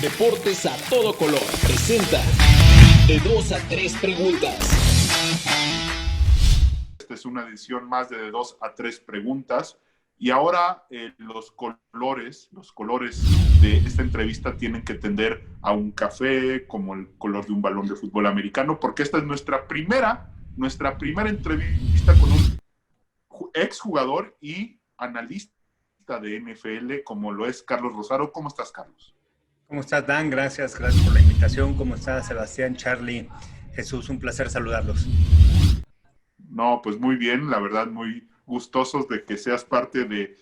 Deportes a todo color presenta de 2 a 3 preguntas. Esta es una edición más de 2 a 3 preguntas. Y ahora los colores de esta entrevista tienen que tender a un café, como el color de un balón de fútbol americano, porque esta es nuestra primera entrevista con un exjugador y analista de NFL, como lo es Carlos Rosaro. ¿Cómo estás, Carlos? ¿Cómo estás, Dan? Gracias por la invitación. ¿Cómo estás, Sebastián, Charlie, Jesús? Un placer saludarlos. No, pues muy bien, la verdad, muy gustosos de que seas parte de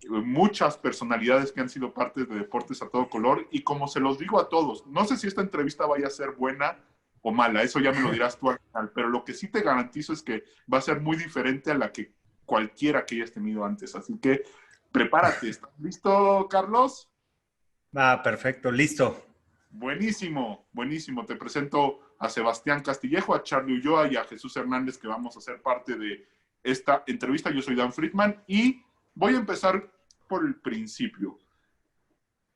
muchas personalidades que han sido parte de Deportes a Todo Color. Y como se los digo a todos, no sé si esta entrevista vaya a ser buena o mala, eso ya me lo dirás tú al final, pero lo que sí te garantizo es que va a ser muy diferente a la que cualquiera que hayas tenido antes. Así que prepárate. ¿Estás listo, Carlos? Perfecto, listo. Buenísimo, buenísimo. Te presento a Sebastián Castillejo, a Charlie Ulloa y a Jesús Hernández, que vamos a ser parte de esta entrevista. Yo soy Dan Friedman y voy a empezar por el principio.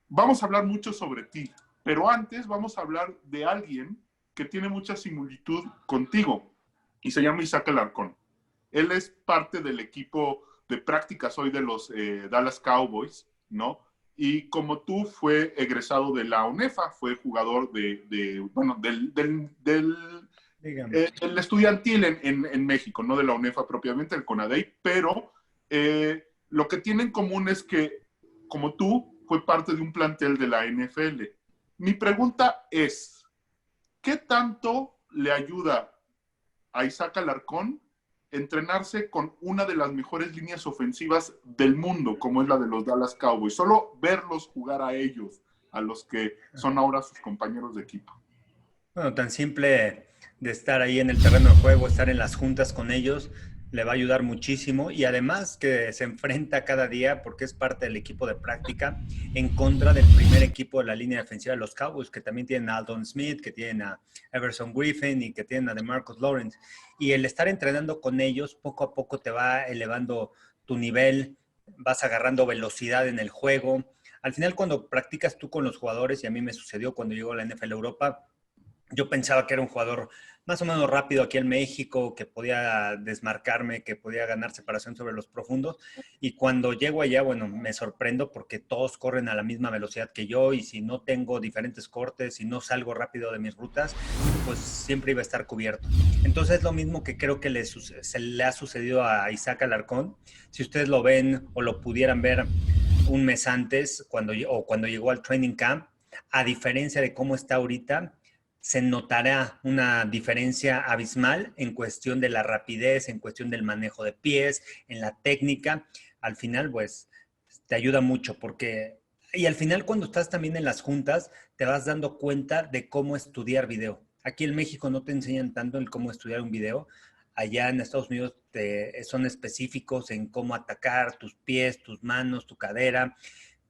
Vamos a hablar mucho sobre ti, pero antes vamos a hablar de alguien que tiene mucha similitud contigo y se llama Isaac Alarcón. Él es parte del equipo de prácticas hoy de los Dallas Cowboys, ¿no? Y como tú, fue egresado de la UNEFA, fue jugador del estudiantil en México, no de la UNEFA propiamente, el CONADEI, pero lo que tienen en común es que, como tú, fue parte de un plantel de la NFL. Mi pregunta es, ¿qué tanto le ayuda a Isaac Alarcón entrenarse con una de las mejores líneas ofensivas del mundo, como es la de los Dallas Cowboys? Solo verlos jugar a ellos, a los que son ahora sus compañeros de equipo. Bueno, tan simple de estar ahí en el terreno de juego, estar en las juntas con ellos, le va a ayudar muchísimo. Y además que se enfrenta cada día, porque es parte del equipo de práctica, en contra del primer equipo de la línea defensiva de los Cowboys, que también tienen a Aldon Smith, que tienen a Everson Griffin y que tienen a DeMarcus Lawrence. Y el estar entrenando con ellos, poco a poco te va elevando tu nivel, vas agarrando velocidad en el juego. Al final, cuando practicas tú con los jugadores, y a mí me sucedió cuando llegó a la NFL Europa, yo pensaba que era un jugador más o menos rápido aquí en México, que podía desmarcarme, que podía ganar separación sobre los profundos. Y cuando llego allá, bueno, me sorprendo porque todos corren a la misma velocidad que yo, y si no tengo diferentes cortes, si no salgo rápido de mis rutas, pues siempre iba a estar cubierto. Entonces es lo mismo que creo que se le ha sucedido a Isaac Alarcón. Si ustedes lo ven o lo pudieran ver un mes antes, cuando llegó al training camp, a diferencia de cómo está ahorita, se notará una diferencia abismal en cuestión de la rapidez, en cuestión del manejo de pies, en la técnica. Al final, pues, te ayuda mucho porque... Y al final, cuando estás también en las juntas, te vas dando cuenta de cómo estudiar video. Aquí en México no te enseñan tanto el cómo estudiar un video. Allá en Estados Unidos son específicos en cómo atacar tus pies, tus manos, tu cadera,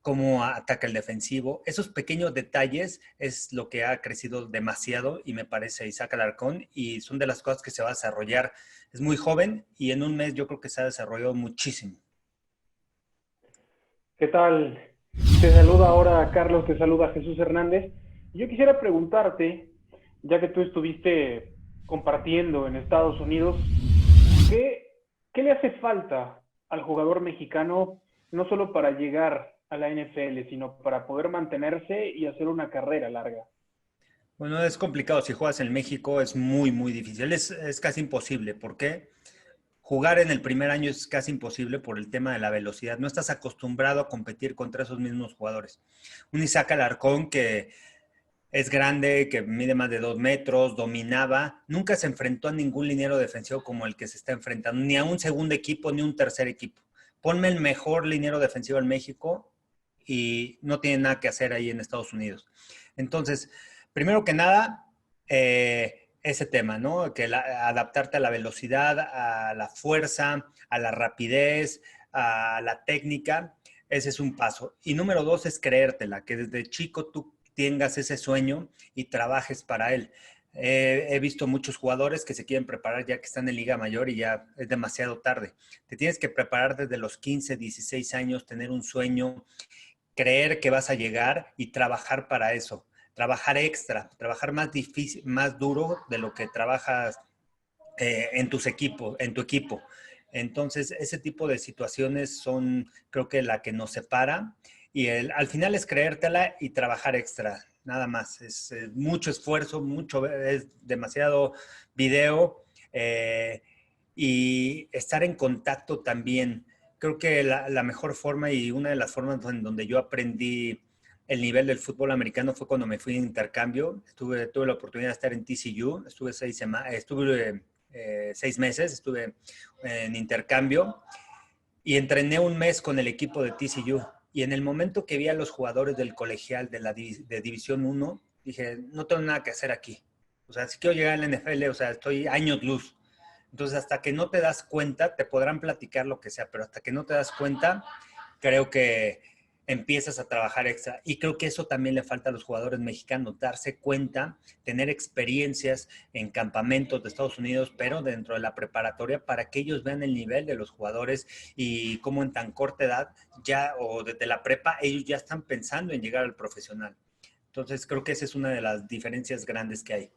cómo ataca el defensivo. Esos pequeños detalles es lo que ha crecido demasiado y me parece Isaac Alarcón, y son de las cosas que se va a desarrollar. Es muy joven y en un mes yo creo que se ha desarrollado muchísimo. ¿Qué tal? Te saluda ahora Carlos, te saluda Jesús Hernández. Yo quisiera preguntarte, ya que tú estuviste compartiendo en Estados Unidos, ¿qué le hace falta al jugador mexicano, no solo para llegar a la NFL, sino para poder mantenerse y hacer una carrera larga? Bueno, es complicado. Si juegas en México es muy, muy difícil. Es casi imposible. ¿Por qué? Jugar en el primer año es casi imposible por el tema de la velocidad. No estás acostumbrado a competir contra esos mismos jugadores. Un Isaac Alarcón que es grande, que mide más de 2 metros, dominaba, nunca se enfrentó a ningún liniero defensivo como el que se está enfrentando, ni a un segundo equipo, ni a un tercer equipo. Ponme el mejor liniero defensivo en México y no tiene nada que hacer ahí en Estados Unidos. Entonces, primero que nada, ese tema, ¿no? Adaptarte a la velocidad, a la fuerza, a la rapidez, a la técnica, ese es un paso. Y número 2 es creértela, que desde chico tú tengas ese sueño y trabajes para él. He visto muchos jugadores que se quieren preparar ya que están en Liga Mayor y ya es demasiado tarde. Te tienes que preparar desde los 15, 16 años, tener un sueño, creer que vas a llegar y trabajar para eso. Trabajar extra, trabajar más difícil, más duro de lo que trabajas en tu equipo. Entonces, ese tipo de situaciones son, creo que la que nos separa. Y al final es creértela y trabajar extra, nada más. Es mucho esfuerzo, es demasiado video y estar en contacto también. Creo que la mejor forma y una de las formas en donde yo aprendí el nivel del fútbol americano fue cuando me fui en intercambio. Tuve la oportunidad de estar en TCU, estuve 6 meses, estuve en intercambio y entrené un mes con el equipo de TCU. Y en el momento que vi a los jugadores del colegial de División 1, dije, no tengo nada que hacer aquí. O sea, si quiero llegar a la NFL, o sea, estoy años luz. Entonces, hasta que no te das cuenta, te podrán platicar lo que sea, pero hasta que no te das cuenta, creo que empiezas a trabajar extra. Y creo que eso también le falta a los jugadores mexicanos, darse cuenta, tener experiencias en campamentos de Estados Unidos, pero dentro de la preparatoria, para que ellos vean el nivel de los jugadores y cómo en tan corta edad, ya o desde la prepa, ellos ya están pensando en llegar al profesional. Entonces, creo que esa es una de las diferencias grandes que hay.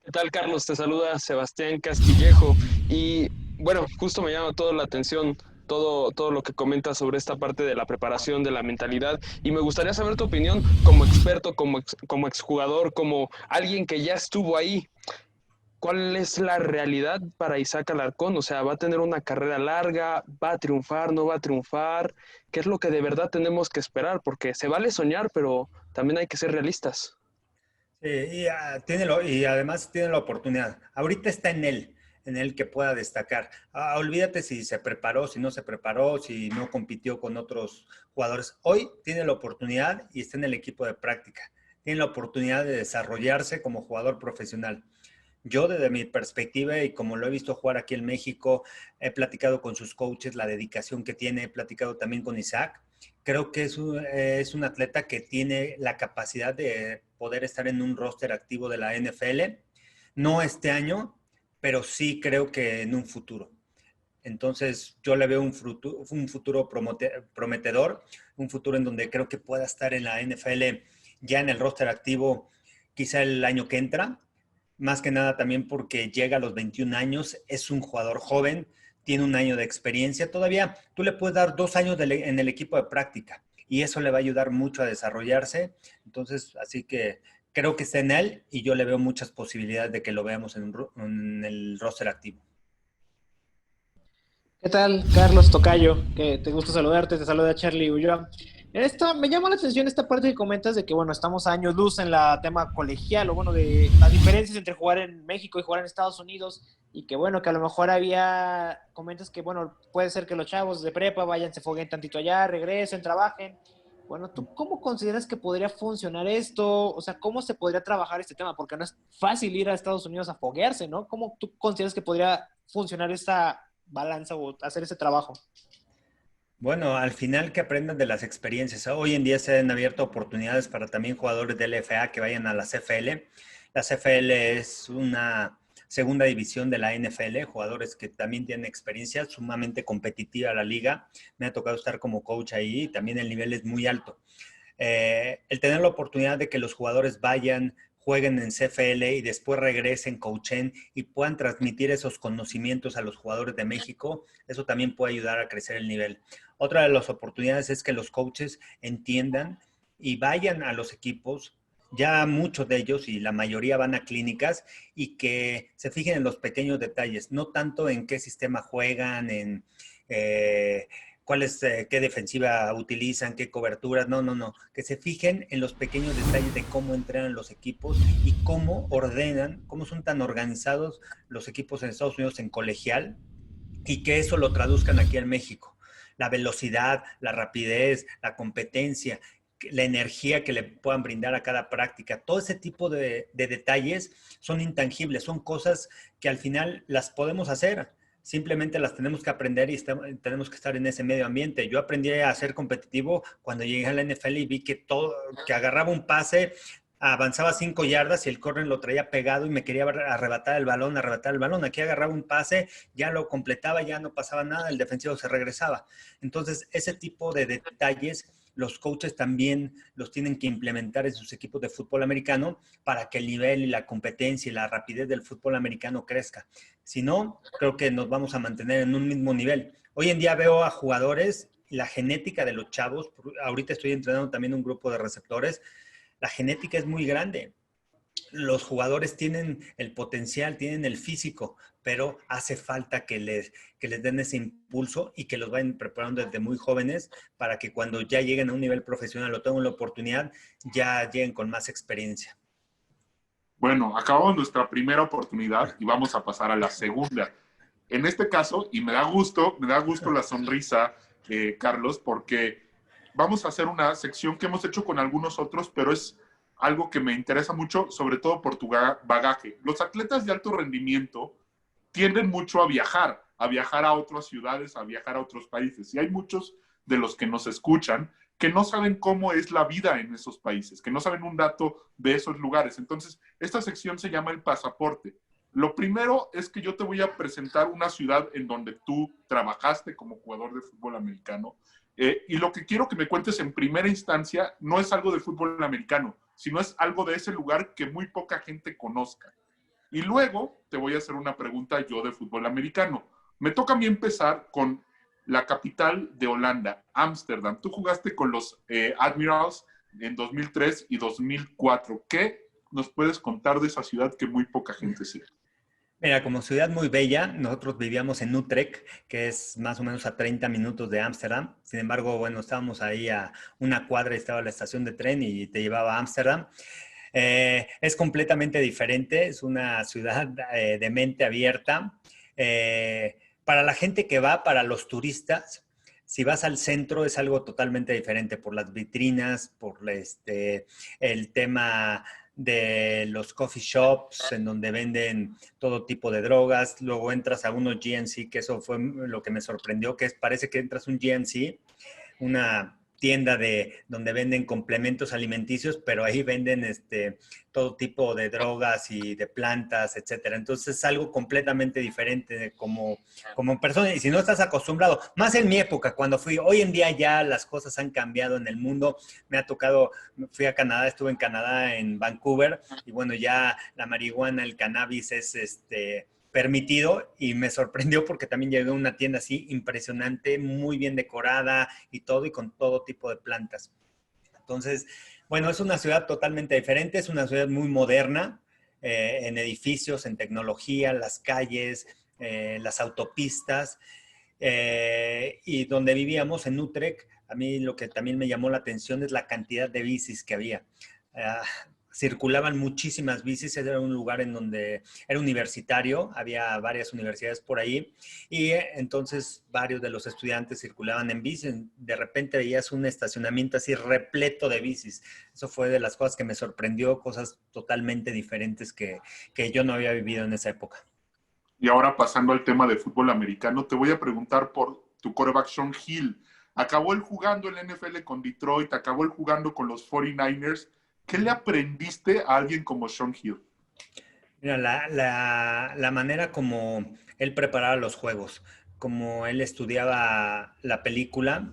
¿Qué tal, Carlos? Te saluda Sebastián Castillejo. Y bueno, justo me llama toda la atención todo lo que comentas sobre esta parte de la preparación, de la mentalidad. Y me gustaría saber tu opinión como experto, como exjugador, como alguien que ya estuvo ahí. ¿Cuál es la realidad para Isaac Alarcón? O sea, ¿va a tener una carrera larga? ¿Va a triunfar? ¿No va a triunfar? ¿Qué es lo que de verdad tenemos que esperar? Porque se vale soñar, pero también hay que ser realistas. Y además tiene la oportunidad. Ahorita está en él que pueda destacar. Olvídate si se preparó, si no se preparó, si no compitió con otros jugadores. Hoy tiene la oportunidad y está en el equipo de práctica. Tiene la oportunidad de desarrollarse como jugador profesional. Yo, desde mi perspectiva y como lo he visto jugar aquí en México, he platicado con sus coaches, la dedicación que tiene, he platicado también con Isaac. Creo que es un atleta que tiene la capacidad de poder estar en un roster activo de la NFL. No este año, pero sí creo que en un futuro. Entonces, yo le veo un futuro prometedor, un futuro en donde creo que pueda estar en la NFL ya en el roster activo quizá el año que entra. Más que nada también porque llega a los 21 años, es un jugador joven, tiene un año de experiencia. Todavía tú le puedes dar 2 años en el equipo de práctica y eso le va a ayudar mucho a desarrollarse. Entonces, así que creo que está en él y yo le veo muchas posibilidades de que lo veamos en el roster activo. ¿Qué tal, Carlos Tocayo? Que te gusta saludarte, te saluda Charlie Ulloa. Me llama la atención esta parte que comentas de que, bueno, estamos a años luz en la tema colegial, o bueno, de las diferencias entre jugar en México y jugar en Estados Unidos, y que, bueno, que a lo mejor comentas que, bueno, puede ser que los chavos de prepa vayan, se foguen tantito allá, regresen, trabajen. Bueno, ¿tú cómo consideras que podría funcionar esto? O sea, ¿cómo se podría trabajar este tema? Porque no es fácil ir a Estados Unidos a foguearse, ¿no? ¿Cómo tú consideras que podría funcionar esta balanza o hacer ese trabajo? Bueno, al final que aprendan de las experiencias. Hoy en día se han abierto oportunidades para también jugadores de LFA que vayan a la CFL. La CFL es una segunda división de la NFL, jugadores que también tienen experiencia, sumamente competitiva la liga. Me ha tocado estar como coach ahí y también el nivel es muy alto. El tener la oportunidad de que los jugadores vayan, jueguen en CFL y después regresen, coachen y puedan transmitir esos conocimientos a los jugadores de México, eso también puede ayudar a crecer el nivel. Otra de las oportunidades es que los coaches entiendan y vayan a los equipos, ya muchos de ellos y la mayoría van a clínicas y que se fijen en los pequeños detalles, no tanto en qué sistema juegan, en qué defensiva utilizan, qué coberturas, no, que se fijen en los pequeños detalles de cómo entrenan los equipos y cómo ordenan, cómo son tan organizados los equipos en Estados Unidos en colegial y que eso lo traduzcan aquí en México. La velocidad, la rapidez, la competencia, la energía que le puedan brindar a cada práctica, todo ese tipo de detalles son intangibles, son cosas que al final las podemos hacer. Simplemente las tenemos que aprender y tenemos que estar en ese medio ambiente. Yo aprendí a ser competitivo cuando llegué a la NFL y vi que agarraba un pase, avanzaba 5 yardas y el corner lo traía pegado y me quería arrebatar el balón. Aquí agarraba un pase, ya lo completaba, ya no pasaba nada, el defensivo se regresaba. Entonces, ese tipo de detalles los coaches también los tienen que implementar en sus equipos de fútbol americano para que el nivel y la competencia y la rapidez del fútbol americano crezca. Si no, creo que nos vamos a mantener en un mismo nivel. Hoy en día veo a jugadores, la genética de los chavos, ahorita estoy entrenando también un grupo de receptores, la genética es muy grande. Los jugadores tienen el potencial, tienen el físico, pero hace falta que les den ese impulso y que los vayan preparando desde muy jóvenes para que cuando ya lleguen a un nivel profesional o tengan la oportunidad, ya lleguen con más experiencia. Bueno, acabamos nuestra primera oportunidad y vamos a pasar a la segunda. En este caso, y me da gusto la sonrisa, Carlos, porque vamos a hacer una sección que hemos hecho con algunos otros, pero es algo que me interesa mucho, sobre todo por tu bagaje. Los atletas de alto rendimiento tienden mucho a viajar a otras ciudades, a viajar a otros países. Y hay muchos de los que nos escuchan que no saben cómo es la vida en esos países, que no saben un dato de esos lugares. Entonces, esta sección se llama El Pasaporte. Lo primero es que yo te voy a presentar una ciudad en donde tú trabajaste como jugador de fútbol americano. Y lo que quiero que me cuentes en primera instancia no es algo de fútbol americano, sino es algo de ese lugar que muy poca gente conozca. Y luego te voy a hacer una pregunta yo de fútbol americano. Me toca a mí empezar con la capital de Holanda, Ámsterdam. Tú jugaste con los Admirals en 2003 y 2004. ¿Qué nos puedes contar de esa ciudad que muy poca gente sabe? Mira, como ciudad muy bella, nosotros vivíamos en Utrecht, que es más o menos a 30 minutos de Ámsterdam. Sin embargo, bueno, estábamos ahí a una cuadra y estaba la estación de tren y te llevaba a Ámsterdam. Es completamente diferente, es una ciudad de mente abierta. Para la gente que va, para los turistas, si vas al centro es algo totalmente diferente por las vitrinas, por el tema de los coffee shops en donde venden todo tipo de drogas. Luego entras a unos GNC, que eso fue lo que me sorprendió, que parece que entras a un GNC, una tienda donde venden complementos alimenticios, pero ahí venden todo tipo de drogas y de plantas, etcétera. Entonces es algo completamente diferente como persona. Y si no estás acostumbrado, más en mi época, cuando fui, hoy en día ya las cosas han cambiado en el mundo. Me ha tocado, fui a Canadá, estuve en Canadá, en Vancouver, y bueno, ya la marihuana, el cannabis es permitido, y me sorprendió porque también llegué a una tienda así impresionante, muy bien decorada y todo, y con todo tipo de plantas. Entonces, bueno, es una ciudad totalmente diferente, es una ciudad muy moderna, en edificios, en tecnología, las calles, las autopistas, y donde vivíamos en Utrecht, a mí lo que también me llamó la atención es la cantidad de bicis que había. Circulaban muchísimas bicis, era un lugar en donde era universitario, había varias universidades por ahí, y entonces varios de los estudiantes circulaban en bici. De repente veías un estacionamiento así repleto de bicis. Eso fue de las cosas que me sorprendió, cosas totalmente diferentes que yo no había vivido en esa época. Y ahora pasando al tema de fútbol americano, te voy a preguntar por tu quarterback Shaun Hill. Acabó él jugando en la NFL con Detroit, acabó él jugando con los 49ers. ¿Qué le aprendiste a alguien como Shaun Hill? Mira, la manera como él preparaba los juegos, como él estudiaba la película,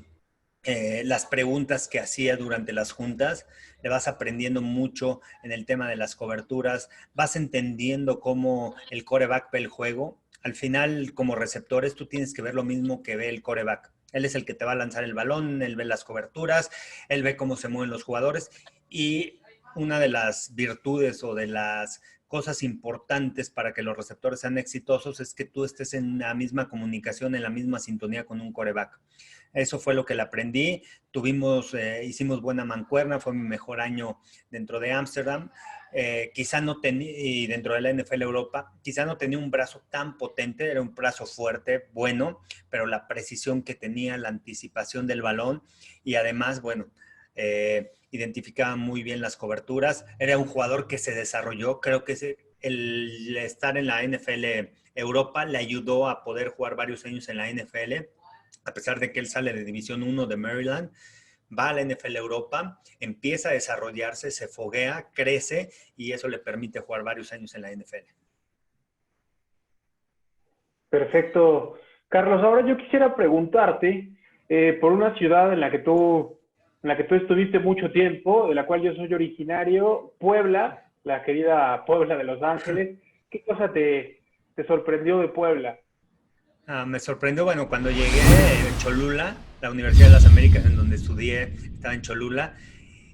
las preguntas que hacía durante las juntas, le vas aprendiendo mucho en el tema de las coberturas, vas entendiendo cómo el quarterback ve el juego. Al final, como receptores, tú tienes que ver lo mismo que ve el quarterback. Él es el que te va a lanzar el balón, él ve las coberturas, él ve cómo se mueven los jugadores, y una de las virtudes o de las cosas importantes para que los receptores sean exitosos es que tú estés en la misma comunicación, en la misma sintonía con un quarterback. Eso fue lo que le aprendí. Hicimos buena mancuerna, fue mi mejor año dentro de Ámsterdam. Quizá no tenía, y dentro de la NFL Europa, quizá no tenía un brazo tan potente, era un brazo fuerte, bueno, pero la precisión que tenía, la anticipación del balón, y además, bueno, identificaba muy bien las coberturas. Era un jugador que se desarrolló. Creo que el estar en la NFL Europa le ayudó a poder jugar varios años en la NFL, a pesar de que él sale de División 1 de Maryland. va a la NFL Europa, empieza a desarrollarse, se foguea, crece y eso le permite jugar varios años en la NFL. Perfecto. Carlos, ahora yo quisiera preguntarte por una ciudad en la que tú estuviste mucho tiempo, de la cual yo soy originario, Puebla, la querida Puebla de Los Ángeles. ¿Qué cosa te sorprendió de Puebla? Me sorprendió, bueno, cuando llegué a Cholula, la Universidad de las Américas, en donde estudié, estaba en Cholula,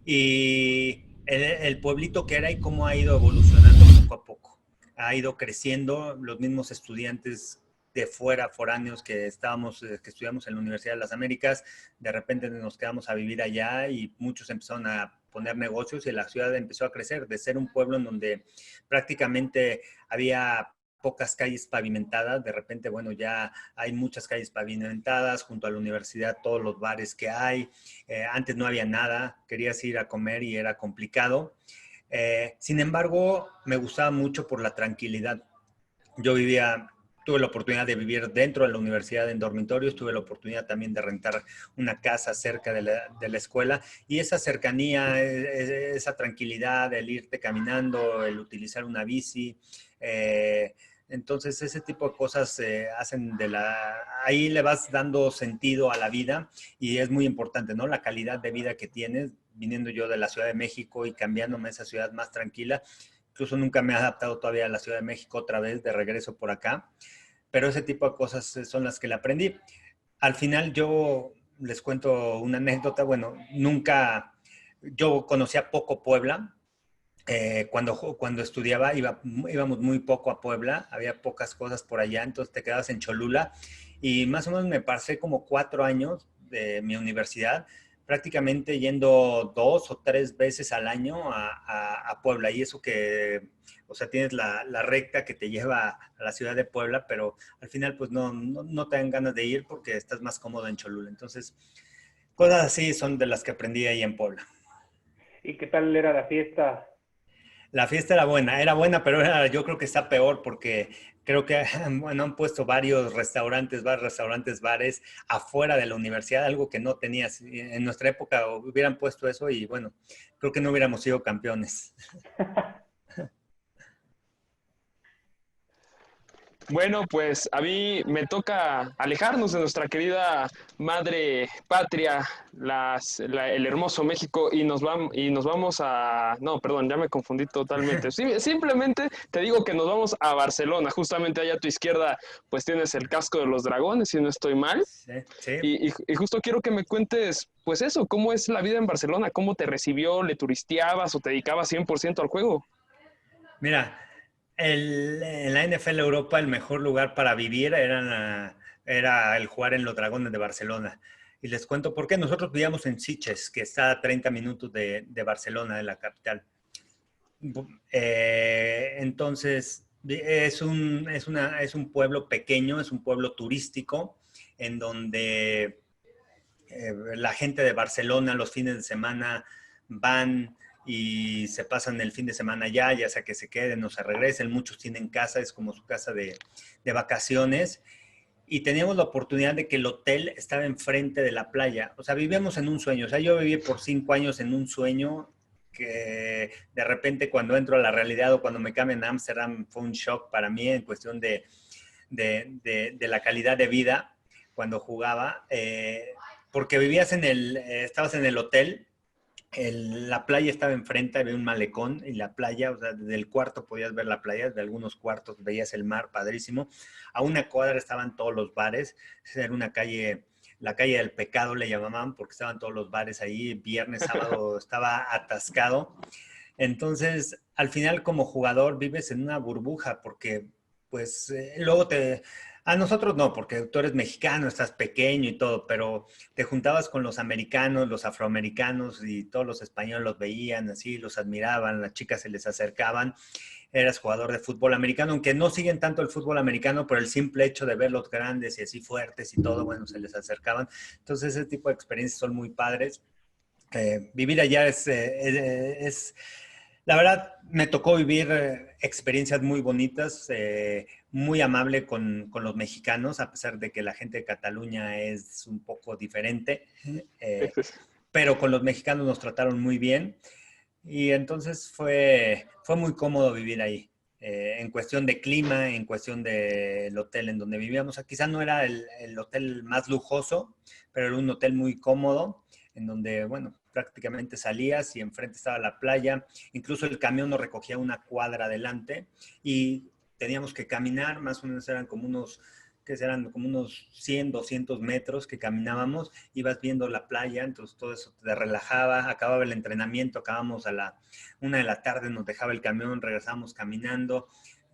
y el pueblito que era y cómo ha ido evolucionando poco a poco. Ha ido creciendo, los mismos estudiantes de fuera, foráneos que estudiamos en la Universidad de las Américas, de repente nos quedamos a vivir allá y muchos empezaron a poner negocios y la ciudad empezó a crecer, de ser un pueblo en donde prácticamente había pocas calles pavimentadas, de repente, bueno, ya hay muchas calles pavimentadas, junto a la universidad, todos los bares que hay, antes no había nada, querías ir a comer y era complicado. Sin embargo, me gustaba mucho por la tranquilidad. Yo tuve la oportunidad de vivir dentro de la universidad en dormitorios, tuve la oportunidad también de rentar una casa cerca de la escuela y esa cercanía, esa tranquilidad, el irte caminando, el utilizar una bici, entonces ese tipo de cosas hacen ahí le vas dando sentido a la vida y es muy importante, ¿no? La calidad de vida que tienes, viniendo yo de la Ciudad de México y cambiándome a esa ciudad más tranquila. Incluso nunca me he adaptado todavía a la Ciudad de México otra vez de regreso por acá, pero ese tipo de cosas son las que le aprendí. Al final yo les cuento una anécdota, bueno, yo conocía poco Puebla. Cuando estudiaba íbamos muy poco a Puebla, había pocas cosas por allá, entonces te quedabas en Cholula y más o menos me pasé como 4 años de mi universidad prácticamente yendo 2 o 3 veces al año a Puebla y eso que, o sea, tienes la recta que te lleva a la ciudad de Puebla, pero al final pues no te dan ganas de ir porque estás más cómodo en Cholula. Entonces, cosas así son de las que aprendí ahí en Puebla. ¿Y qué tal era la fiesta? La fiesta era buena, pero yo creo que está peor porque creo que bueno, han puesto varios restaurantes, bares afuera de la universidad, algo que no tenías. En nuestra época hubieran puesto eso y bueno, creo que no hubiéramos sido campeones. Bueno, pues a mí me toca alejarnos de nuestra querida madre patria, el hermoso México, y nos vamos a... No, perdón, ya me confundí totalmente. Sí, simplemente te digo que nos vamos a Barcelona, justamente allá a tu izquierda, pues tienes el casco de los dragones, si no estoy mal. Sí, sí. Y justo quiero que me cuentes, pues eso, cómo es la vida en Barcelona, cómo te recibió, le turisteabas o te dedicabas 100% al juego. Mira, en la NFL Europa el mejor lugar para vivir era el jugar en los Dragones de Barcelona. Y les cuento por qué. Nosotros vivíamos en Sitges, que está a 30 minutos de Barcelona, de la capital. Entonces, es un pueblo pequeño, es un pueblo turístico, en donde la gente de Barcelona los fines de semana van y se pasan el fin de semana allá, ya sea que se queden o se regresen. Muchos tienen casa, es como su casa de vacaciones. Y teníamos la oportunidad de que el hotel estaba enfrente de la playa. O sea, vivíamos en un sueño. O sea, yo viví por 5 años en un sueño que de repente cuando entro a la realidad o cuando me cambian a Ámsterdam fue un shock para mí en cuestión de la calidad de vida cuando jugaba. Porque estabas en el hotel, la playa estaba enfrente, había un malecón y la playa, o sea, desde el cuarto podías ver la playa, desde algunos cuartos veías el mar, padrísimo. A una cuadra estaban todos los bares, era una calle, la calle del pecado le llamaban porque estaban todos los bares ahí, viernes, sábado estaba atascado. Entonces, al final como jugador vives en una burbuja porque pues luego a nosotros no, porque tú eres mexicano, estás pequeño y todo, pero te juntabas con los americanos, los afroamericanos y todos los españoles los veían así, los admiraban, las chicas se les acercaban. Eras jugador de fútbol americano, aunque no siguen tanto el fútbol americano por el simple hecho de verlos grandes y así fuertes y todo, bueno, se les acercaban. Entonces ese tipo de experiencias son muy padres. Vivir allá la verdad, me tocó vivir experiencias muy bonitas, muy amable con los mexicanos, a pesar de que la gente de Cataluña es un poco diferente. pero con los mexicanos nos trataron muy bien y entonces fue muy cómodo vivir ahí. En cuestión de clima, en cuestión del hotel en donde vivíamos. Quizá no era el hotel más lujoso, pero era un hotel muy cómodo, en donde, bueno, prácticamente salías y enfrente estaba la playa. Incluso el camión nos recogía una cuadra adelante y teníamos que caminar, más o menos eran como unos 100, 200 metros que caminábamos, ibas viendo la playa, entonces todo eso te relajaba, acababa el entrenamiento, acabamos a la 1 de la tarde, nos dejaba el camión, regresábamos caminando,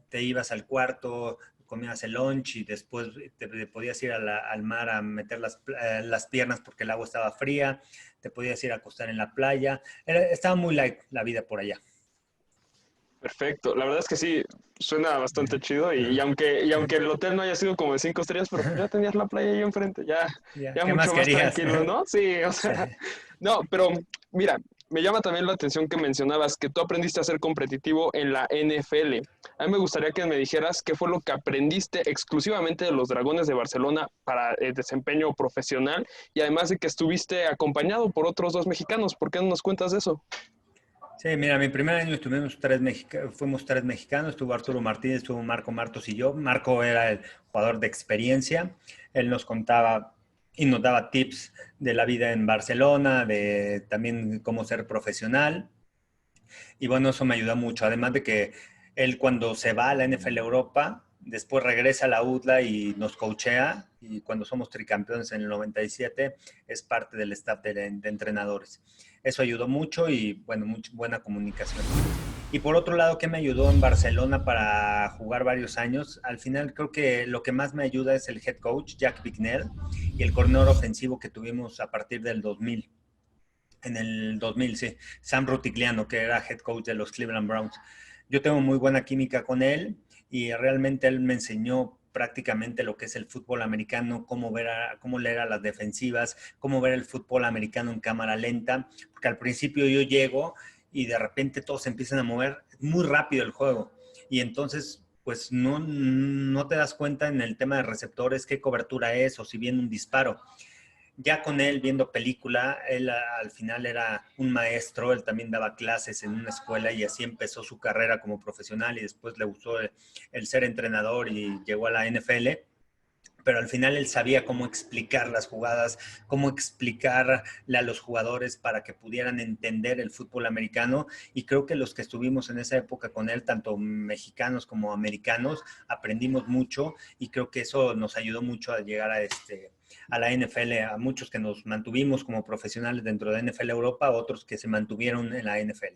te ibas al cuarto, comías el lunch y después te podías ir al mar a meter las piernas porque el agua estaba fría, te podías ir a acostar en la playa, estaba muy light la vida por allá. Perfecto, la verdad es que sí, suena bastante chido y aunque el hotel no haya sido como de 5 estrellas, pero ya tenías la playa ahí enfrente, ya ¿Qué mucho más más querías? tranquilo, ¿no? Sí, o sea, Sí. no, pero mira, me llama también la atención que mencionabas que tú aprendiste a ser competitivo en la NFL. A mí me gustaría que me dijeras qué fue lo que aprendiste exclusivamente de los Dragones de Barcelona para el desempeño profesional y además de que estuviste acompañado por otros 2 mexicanos. ¿Por qué no nos cuentas de eso? Sí, mira, mi primer año fuimos 3 mexicanos, estuvo Arturo Martínez, estuvo Marco Martos y yo. Marco era el jugador de experiencia, él nos contaba y nos daba tips de la vida en Barcelona, de también cómo ser profesional. Y bueno, eso me ayudó mucho, además de que él cuando se va a la NFL Europa, después regresa a la UDLA y nos coachea, y cuando somos tricampeones en el 97, es parte del staff de entrenadores. Eso ayudó mucho y, bueno, buena comunicación. Y por otro lado, ¿qué me ayudó en Barcelona para jugar varios años? Al final creo que lo que más me ayuda es el head coach, Jack Bicknell, y el coordinador ofensivo que tuvimos a partir del 2000. En el 2000, sí, Sam Rutigliano, que era head coach de los Cleveland Browns. Yo tengo muy buena química con él y realmente él me enseñó prácticamente lo que es el fútbol americano, cómo leer a las defensivas, cómo ver el fútbol americano en cámara lenta, porque al principio yo llego y de repente todos se empiezan a mover muy rápido el juego y entonces pues no te das cuenta en el tema de receptores qué cobertura es o si viene un disparo. Ya con él viendo película, él al final era un maestro, él también daba clases en una escuela y así empezó su carrera como profesional y después le gustó el ser entrenador y llegó a la NFL. Pero al final él sabía cómo explicar las jugadas, cómo explicarle a los jugadores para que pudieran entender el fútbol americano y creo que los que estuvimos en esa época con él, tanto mexicanos como americanos, aprendimos mucho y creo que eso nos ayudó mucho a llegar a la NFL, a muchos que nos mantuvimos como profesionales dentro de NFL Europa, otros que se mantuvieron en la NFL.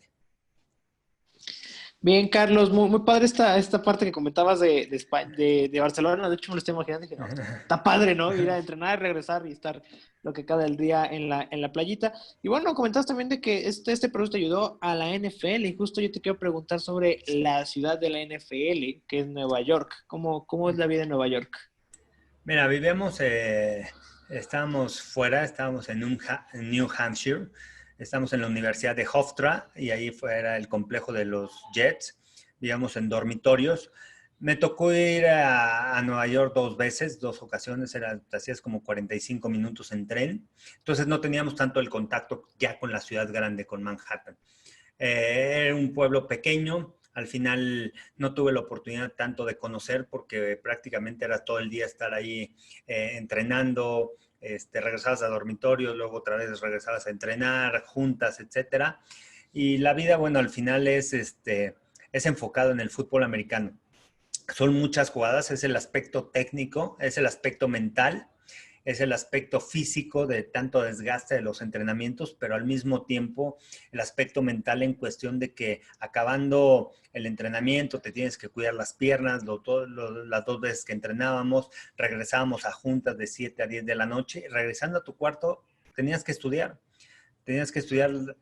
Bien, Carlos, muy padre esta parte que comentabas de Barcelona. De hecho, me lo estoy imaginando y dije, no, está padre, ¿no? Ir a entrenar, regresar y estar lo que cada el día en la playita. Y bueno, comentabas también de que este proceso te ayudó a la NFL. Y justo yo te quiero preguntar sobre la ciudad de la NFL, que es Nueva York. ¿Cómo es la vida en Nueva York? Mira, estábamos fuera, estábamos en New Hampshire. Estamos en la Universidad de Hofstra y ahí era el complejo de los Jets, vivíamos en dormitorios. Me tocó ir a Nueva York 2 veces, 2 ocasiones, hacías como 45 minutos en tren, entonces no teníamos tanto el contacto ya con la ciudad grande, con Manhattan. Era un pueblo pequeño, al final no tuve la oportunidad tanto de conocer porque prácticamente era todo el día estar ahí entrenando, regresabas a dormitorio, luego otra vez regresabas a entrenar, juntas, etcétera. Y la vida, bueno, al final es enfocado en el fútbol americano. Son muchas jugadas, es el aspecto técnico, es el aspecto mental, es el aspecto físico de tanto desgaste de los entrenamientos, pero al mismo tiempo el aspecto mental en cuestión de que acabando el entrenamiento te tienes que cuidar las piernas, las 2 veces que entrenábamos, regresábamos a juntas de 7 a 10 de la noche, regresando a tu cuarto tenías que estudiar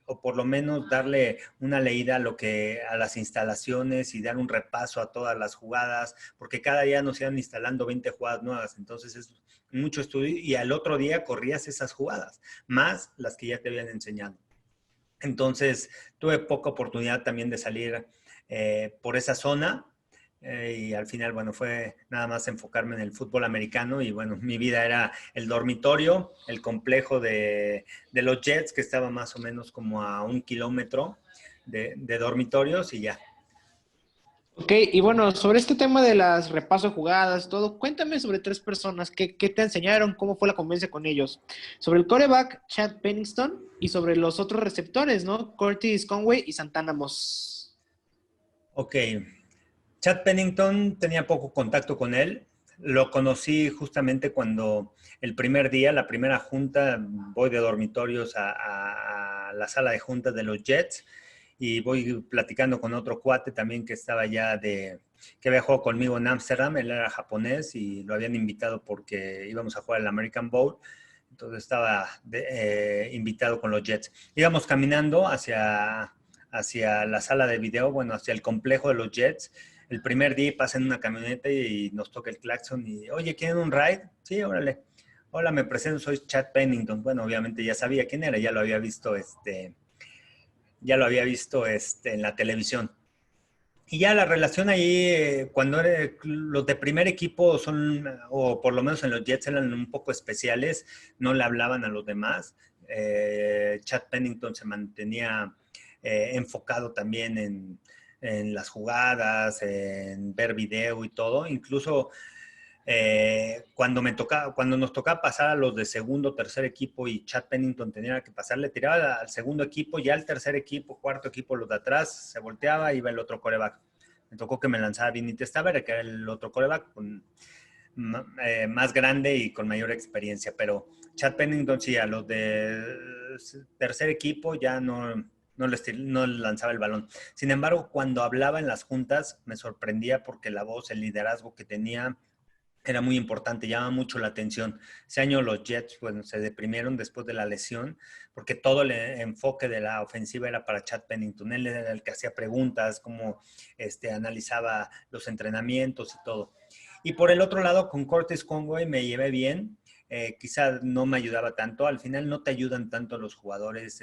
o por lo menos darle una leída a las instalaciones y dar un repaso a todas las jugadas, porque cada día nos iban instalando 20 jugadas nuevas, entonces es mucho estudio y al otro día corrías esas jugadas, más las que ya te habían enseñado. Entonces tuve poca oportunidad también de salir por esa zona, Y al final, bueno, fue nada más enfocarme en el fútbol americano y bueno, mi vida era el dormitorio, el complejo de los Jets, que estaba más o menos como a 1 kilómetro de dormitorios y ya. Ok, y bueno, sobre este tema de las repaso de jugadas, todo, cuéntame sobre 3 personas, ¿qué te enseñaron? ¿Cómo fue la convivencia con ellos? Sobre el quarterback, Chad Pennington, y sobre los otros receptores, ¿no? Curtis Conway y Santana Moss. Ok, Chad Pennington tenía poco contacto con él. Lo conocí justamente cuando el primer día, la primera junta, voy de dormitorios a la sala de juntas de los Jets y voy platicando con otro cuate también que estaba ya que había jugado conmigo en Ámsterdam. Él era japonés y lo habían invitado porque íbamos a jugar el American Bowl. Entonces estaba invitado con los Jets. Íbamos caminando hacia la sala de video, bueno, hacia el complejo de los Jets. El primer día pasa en una camioneta y nos toca el claxon y, oye, ¿quieren un ride? Sí, órale. Hola, me presento, soy Chad Pennington. Bueno, obviamente ya sabía quién era, ya lo había visto, en la televisión. Y ya la relación ahí, cuando los de primer equipo son, o por lo menos en los Jets eran un poco especiales, no le hablaban a los demás. Chad Pennington se mantenía enfocado también en las jugadas, en ver video y todo. Incluso cuando nos tocaba pasar a los de segundo o tercer equipo y Chad Pennington tenía que pasar, le tiraba al segundo equipo, ya al tercer equipo, cuarto equipo, los de atrás, se volteaba y iba el otro quarterback. Me tocó que me lanzara Vinny Testaverde, que era el otro quarterback más grande y con mayor experiencia, pero Chad Pennington sí, a los de tercer equipo ya no les lanzaba el balón. Sin embargo, cuando hablaba en las juntas, me sorprendía porque la voz, el liderazgo que tenía era muy importante, llama mucho la atención. Ese año los Jets, bueno, se deprimieron después de la lesión, porque todo el enfoque de la ofensiva era para Chad Pennington. Él era el que hacía preguntas, cómo analizaba los entrenamientos y todo. Y por el otro lado, con Curtis Conway me llevé bien. Quizá no me ayudaba tanto. Al final no te ayudan tanto los jugadores,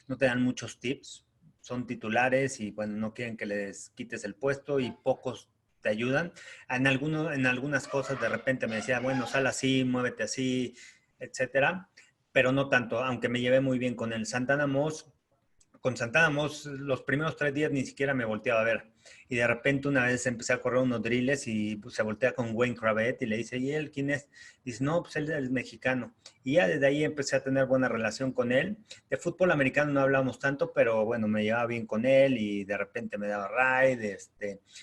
no te dan muchos tips. Son titulares y, bueno, no quieren que les quites el puesto y pocos te ayudan. En algunas cosas de repente me decía, bueno, sal así, muévete así, etcétera, pero no tanto, aunque me llevé muy bien con él. Con Santana Moss, los primeros 3 días ni siquiera me volteaba a ver. Y de repente una vez empecé a correr unos drills y pues, se voltea con Wayne Cravett y le dice, ¿y él quién es? Dice, no, pues él es mexicano. Y ya desde ahí empecé a tener buena relación con él. De fútbol americano no hablamos tanto, pero bueno, me llevaba bien con él y de repente me daba ride,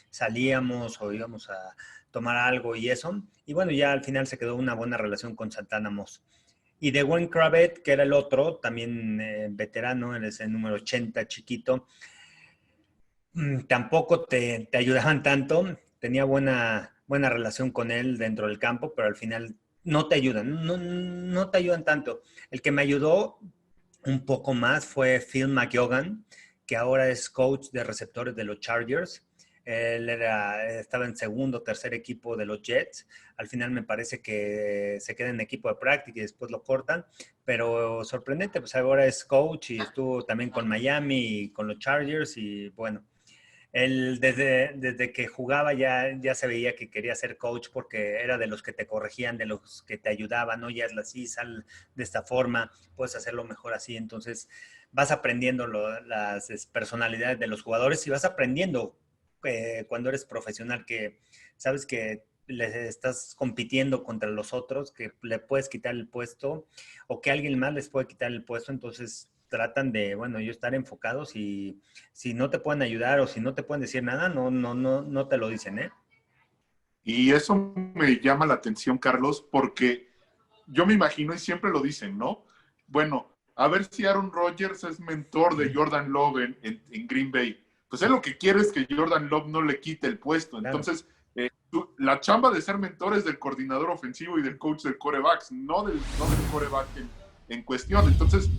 salíamos o íbamos a tomar algo y eso. Y bueno, ya al final se quedó una buena relación con Santana Moss. Y de Wayne Cravett, que era el otro, también veterano, él es el número 80, chiquito, tampoco te ayudaban tanto. Tenía buena relación con él dentro del campo, pero al final no te ayudan, no te ayudan tanto. El que me ayudó un poco más fue Phil McGogan, que ahora es coach de receptores de los Chargers. Él estaba en segundo o tercer equipo de los Jets. Al final me parece que se queda en equipo de práctica y después lo cortan. Pero sorprendente, pues ahora es coach y estuvo también con Miami y con los Chargers. Y bueno, él desde que jugaba ya se veía que quería ser coach porque era de los que te corregían, de los que te ayudaban. Oye, hazlo así, sal de esta forma, puedes hacerlo mejor así. Entonces vas aprendiendo las personalidades de los jugadores y vas aprendiendo cuando eres profesional, que sabes que le estás compitiendo contra los otros, que le puedes quitar el puesto o que alguien más les puede quitar el puesto. Entonces tratan de, bueno, ellos estar enfocados y si no te pueden ayudar o si no te pueden decir nada, no te lo dicen, ¿eh? Y eso me llama la atención, Carlos, porque yo me imagino, y siempre lo dicen, ¿no? Bueno, a ver si Aaron Rodgers es mentor de Jordan Love en Green Bay. Pues él lo que quiere es que Jordan Love no le quite el puesto. Claro. Entonces, la chamba de ser mentor es del coordinador ofensivo y del coach del quarterbacks, no del quarterback en cuestión. Entonces,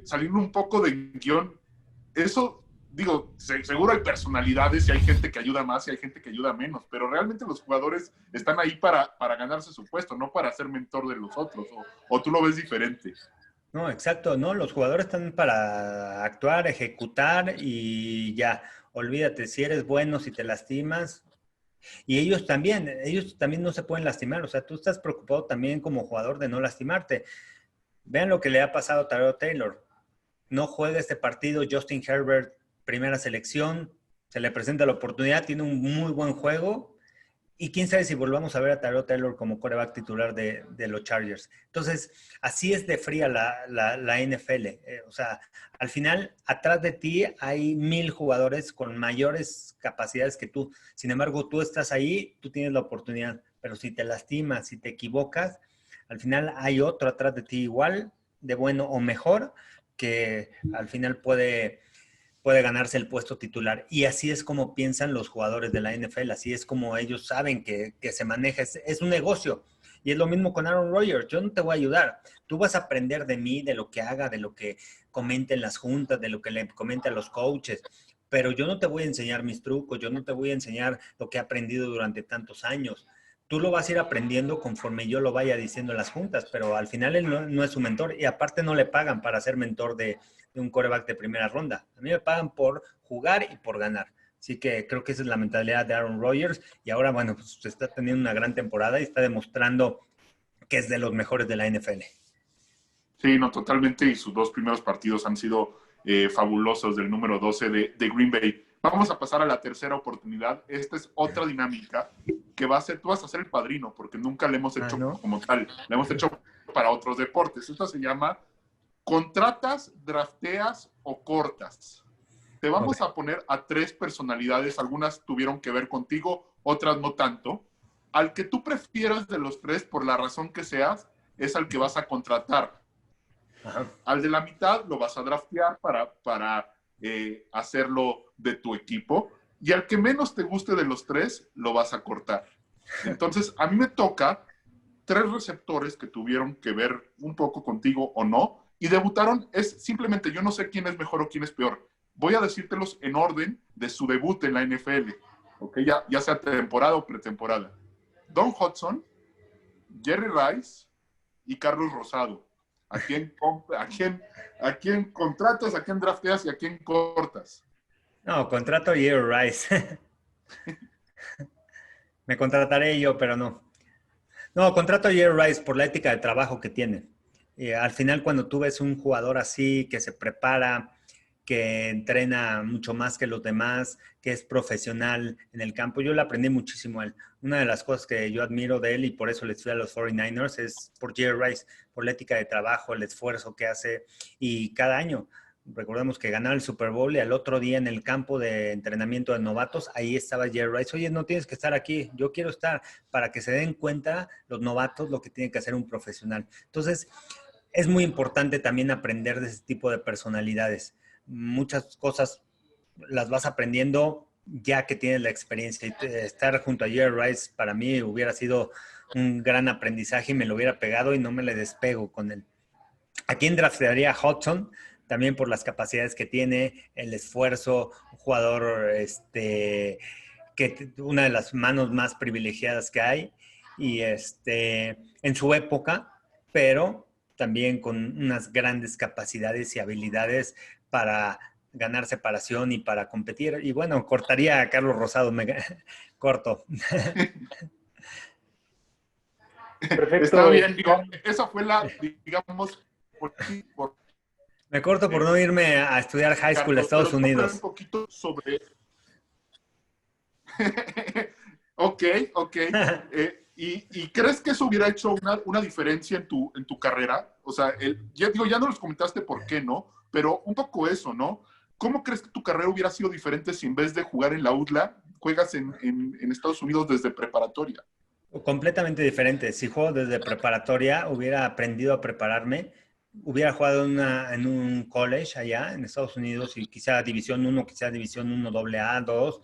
saliendo un poco de guión, eso, seguro hay personalidades y hay gente que ayuda más y hay gente que ayuda menos, pero realmente los jugadores están ahí para ganarse su puesto, no para ser mentor de los otros, o tú lo ves diferente. No, exacto, no, los jugadores están para actuar, ejecutar y ya. olvídate, si eres bueno, si te lastimas, y ellos también no se pueden lastimar, o sea, tú estás preocupado también como jugador de no lastimarte. Vean lo que le ha pasado a Tyrod Taylor. No juega este partido, Justin Herbert, primera selección, se le presenta la oportunidad, tiene un muy buen juego, y quién sabe si volvamos a ver a Tyrod Taylor como quarterback titular de los Chargers. Entonces, así es de fría la NFL. O sea, al final, atrás de ti hay 1000 jugadores con mayores capacidades que tú. Sin embargo, tú estás ahí, tú tienes la oportunidad. Pero si te lastimas, si te equivocas, al final hay otro atrás de ti igual, de bueno o mejor, que al final puede ganarse el puesto titular. Y así es como piensan los jugadores de la NFL, así es como ellos saben que se maneja, es un negocio. Y es lo mismo con Aaron Rodgers, yo no te voy a ayudar, tú vas a aprender de mí, de lo que haga, de lo que comente en las juntas, de lo que le comente a los coaches, pero yo no te voy a enseñar mis trucos, yo no te voy a enseñar lo que he aprendido durante tantos años. Tú lo vas a ir aprendiendo conforme yo lo vaya diciendo en las juntas, pero al final él no es su mentor y aparte no le pagan para ser mentor de un quarterback de primera ronda. A mí me pagan por jugar y por ganar. Así que creo que esa es la mentalidad de Aaron Rodgers y ahora, bueno, pues está teniendo una gran temporada y está demostrando que es de los mejores de la NFL. Sí, no, totalmente, y sus 2 primeros partidos han sido fabulosos del número 12 de Green Bay. Vamos a pasar a la tercera oportunidad. Esta es otra dinámica que va a ser, tú vas a ser el padrino, porque nunca le hemos hecho ¿no? como tal, le hemos hecho para otros deportes. Esta se llama ¿contratas, drafteas o cortas? Te vamos a poner a 3 personalidades, algunas tuvieron que ver contigo, otras no tanto. Al que tú prefieras de los 3, por la razón que seas, es al que vas a contratar. Ajá. Al de la mitad lo vas a draftear para hacerlo de tu equipo, y al que menos te guste de los 3 lo vas a cortar. Entonces, a mí me toca 3 receptores que tuvieron que ver un poco contigo o no, y debutaron, es simplemente, yo no sé quién es mejor o quién es peor. Voy a decírtelos en orden de su debut en la NFL, ¿ok? Ya sea temporada o pretemporada. Don Hudson, Jerry Rice y Carlos Rosado. ¿A quién contratas, a quién drafteas y a quién cortas? No, contrato a Jerry Rice. Me contrataré yo, pero no. No, contrato a Jerry Rice por la ética de trabajo que tiene. Al final, cuando tú ves un jugador así, que se prepara, que entrena mucho más que los demás, que es profesional en el campo, yo le aprendí muchísimo a él. Una de las cosas que yo admiro de él y por eso le fui a los 49ers es por Jerry Rice, por la ética de trabajo, el esfuerzo que hace y cada año. Recordemos que ganaba el Super Bowl y al otro día en el campo de entrenamiento de novatos, ahí estaba Jerry Rice. Oye, no tienes que estar aquí, yo quiero estar, para que se den cuenta los novatos lo que tiene que hacer un profesional. Entonces, es muy importante también aprender de ese tipo de personalidades. Muchas cosas las vas aprendiendo ya que tienes la experiencia. Y estar junto a Jerry Rice para mí hubiera sido un gran aprendizaje y me lo hubiera pegado y no me le despego con él. ¿A quién draftearía a Hudson? También por las capacidades que tiene, el esfuerzo, un jugador que una de las manos más privilegiadas que hay y en su época, pero también con unas grandes capacidades y habilidades para ganar separación y para competir. Y bueno, cortaría a Carlos Rosado, corto. Perfecto. Está bien, esa fue la, digamos, me corto por no irme a estudiar high school a Estados Unidos. Un poquito sobre... Ok. ¿Y crees que eso hubiera hecho una diferencia en tu carrera? O sea, ya no los comentaste por qué, ¿no? Pero un poco eso, ¿no? ¿Cómo crees que tu carrera hubiera sido diferente si en vez de jugar en la UDLA, juegas en Estados Unidos desde preparatoria? Completamente diferente. Si juego desde preparatoria, hubiera aprendido a prepararme, hubiera jugado en un college allá en Estados Unidos y quizá División 1, quizá División 1 AA, 2,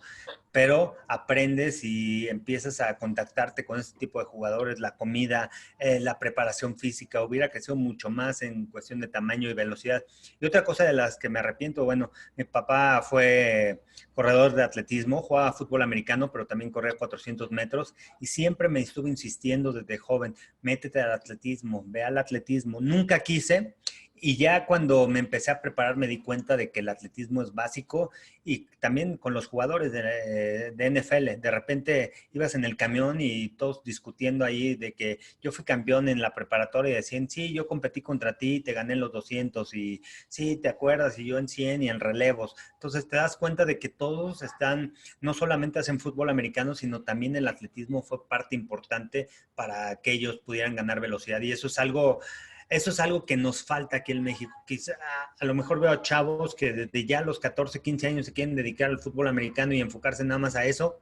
pero aprendes y empiezas a contactarte con este tipo de jugadores, la comida, la preparación física, hubiera crecido mucho más en cuestión de tamaño y velocidad. Y otra cosa de las que me arrepiento, bueno, mi papá fue corredor de atletismo, jugaba fútbol americano, pero también corría 400 metros y siempre me estuvo insistiendo desde joven, métete al atletismo, ve al atletismo. Nunca quise Y ya cuando me empecé a preparar me di cuenta de que el atletismo es básico y también con los jugadores de NFL. De repente ibas en el camión y todos discutiendo ahí de que yo fui campeón en la preparatoria y decían, sí, yo competí contra ti, te gané los 200 y sí, te acuerdas, y yo en 100 y en relevos. Entonces te das cuenta de que todos están, no solamente hacen fútbol americano, sino también el atletismo fue parte importante para que ellos pudieran ganar velocidad. Y eso es algo que nos falta aquí en México. Quizá, a lo mejor veo a chavos que desde ya los 14, 15 años se quieren dedicar al fútbol americano y enfocarse nada más a eso.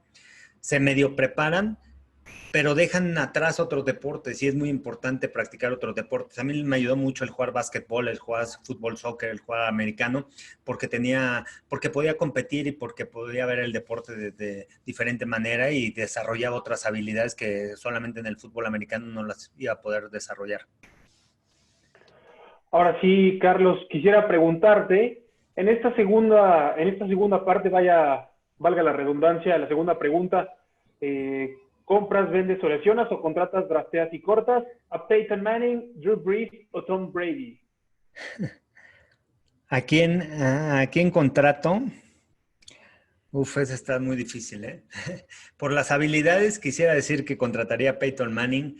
Se medio preparan, pero dejan atrás otros deportes y es muy importante practicar otros deportes. A mí me ayudó mucho el jugar básquetbol, el jugar fútbol, soccer, el jugar americano, porque podía competir y porque podía ver el deporte de diferente manera y desarrollaba otras habilidades que solamente en el fútbol americano no las iba a poder desarrollar. Ahora sí, Carlos, quisiera preguntarte, en esta segunda parte, valga la redundancia, la segunda pregunta, ¿compras, vendes o lesionas o contratas, drafteas y cortas a Peyton Manning, Drew Brees o Tom Brady? ¿A quién contrato? Ese está muy difícil, ¿eh? Por las habilidades quisiera decir que contrataría a Peyton Manning,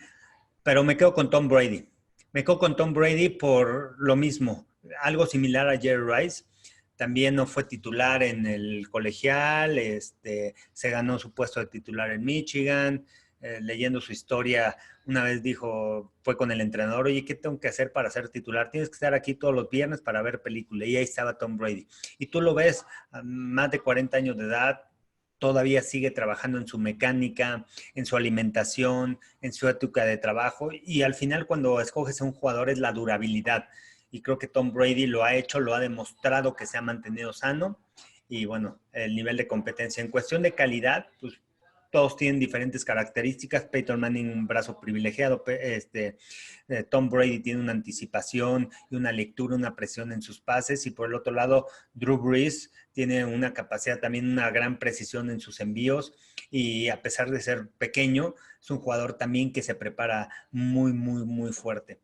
pero me quedo con Tom Brady. Me quedo con Tom Brady por lo mismo, algo similar a Jerry Rice. También no fue titular en el colegial, se ganó su puesto de titular en Michigan. Leyendo su historia, una vez fue con el entrenador, oye, ¿qué tengo que hacer para ser titular? Tienes que estar aquí todos los viernes para ver película. Y ahí estaba Tom Brady. Y tú lo ves, a más de 40 años de edad, todavía sigue trabajando en su mecánica, en su alimentación, en su ética de trabajo. Y al final, cuando escoges a un jugador, es la durabilidad. Y creo que Tom Brady lo ha hecho, lo ha demostrado que se ha mantenido sano. Y bueno, el nivel de competencia. En cuestión de calidad, pues todos tienen diferentes características. Peyton Manning, un brazo privilegiado. Tom Brady tiene una anticipación y una lectura, una presión en sus pases. Y por el otro lado, Drew Brees tiene una capacidad, también una gran precisión en sus envíos. Y a pesar de ser pequeño, es un jugador también que se prepara muy, muy, muy fuerte.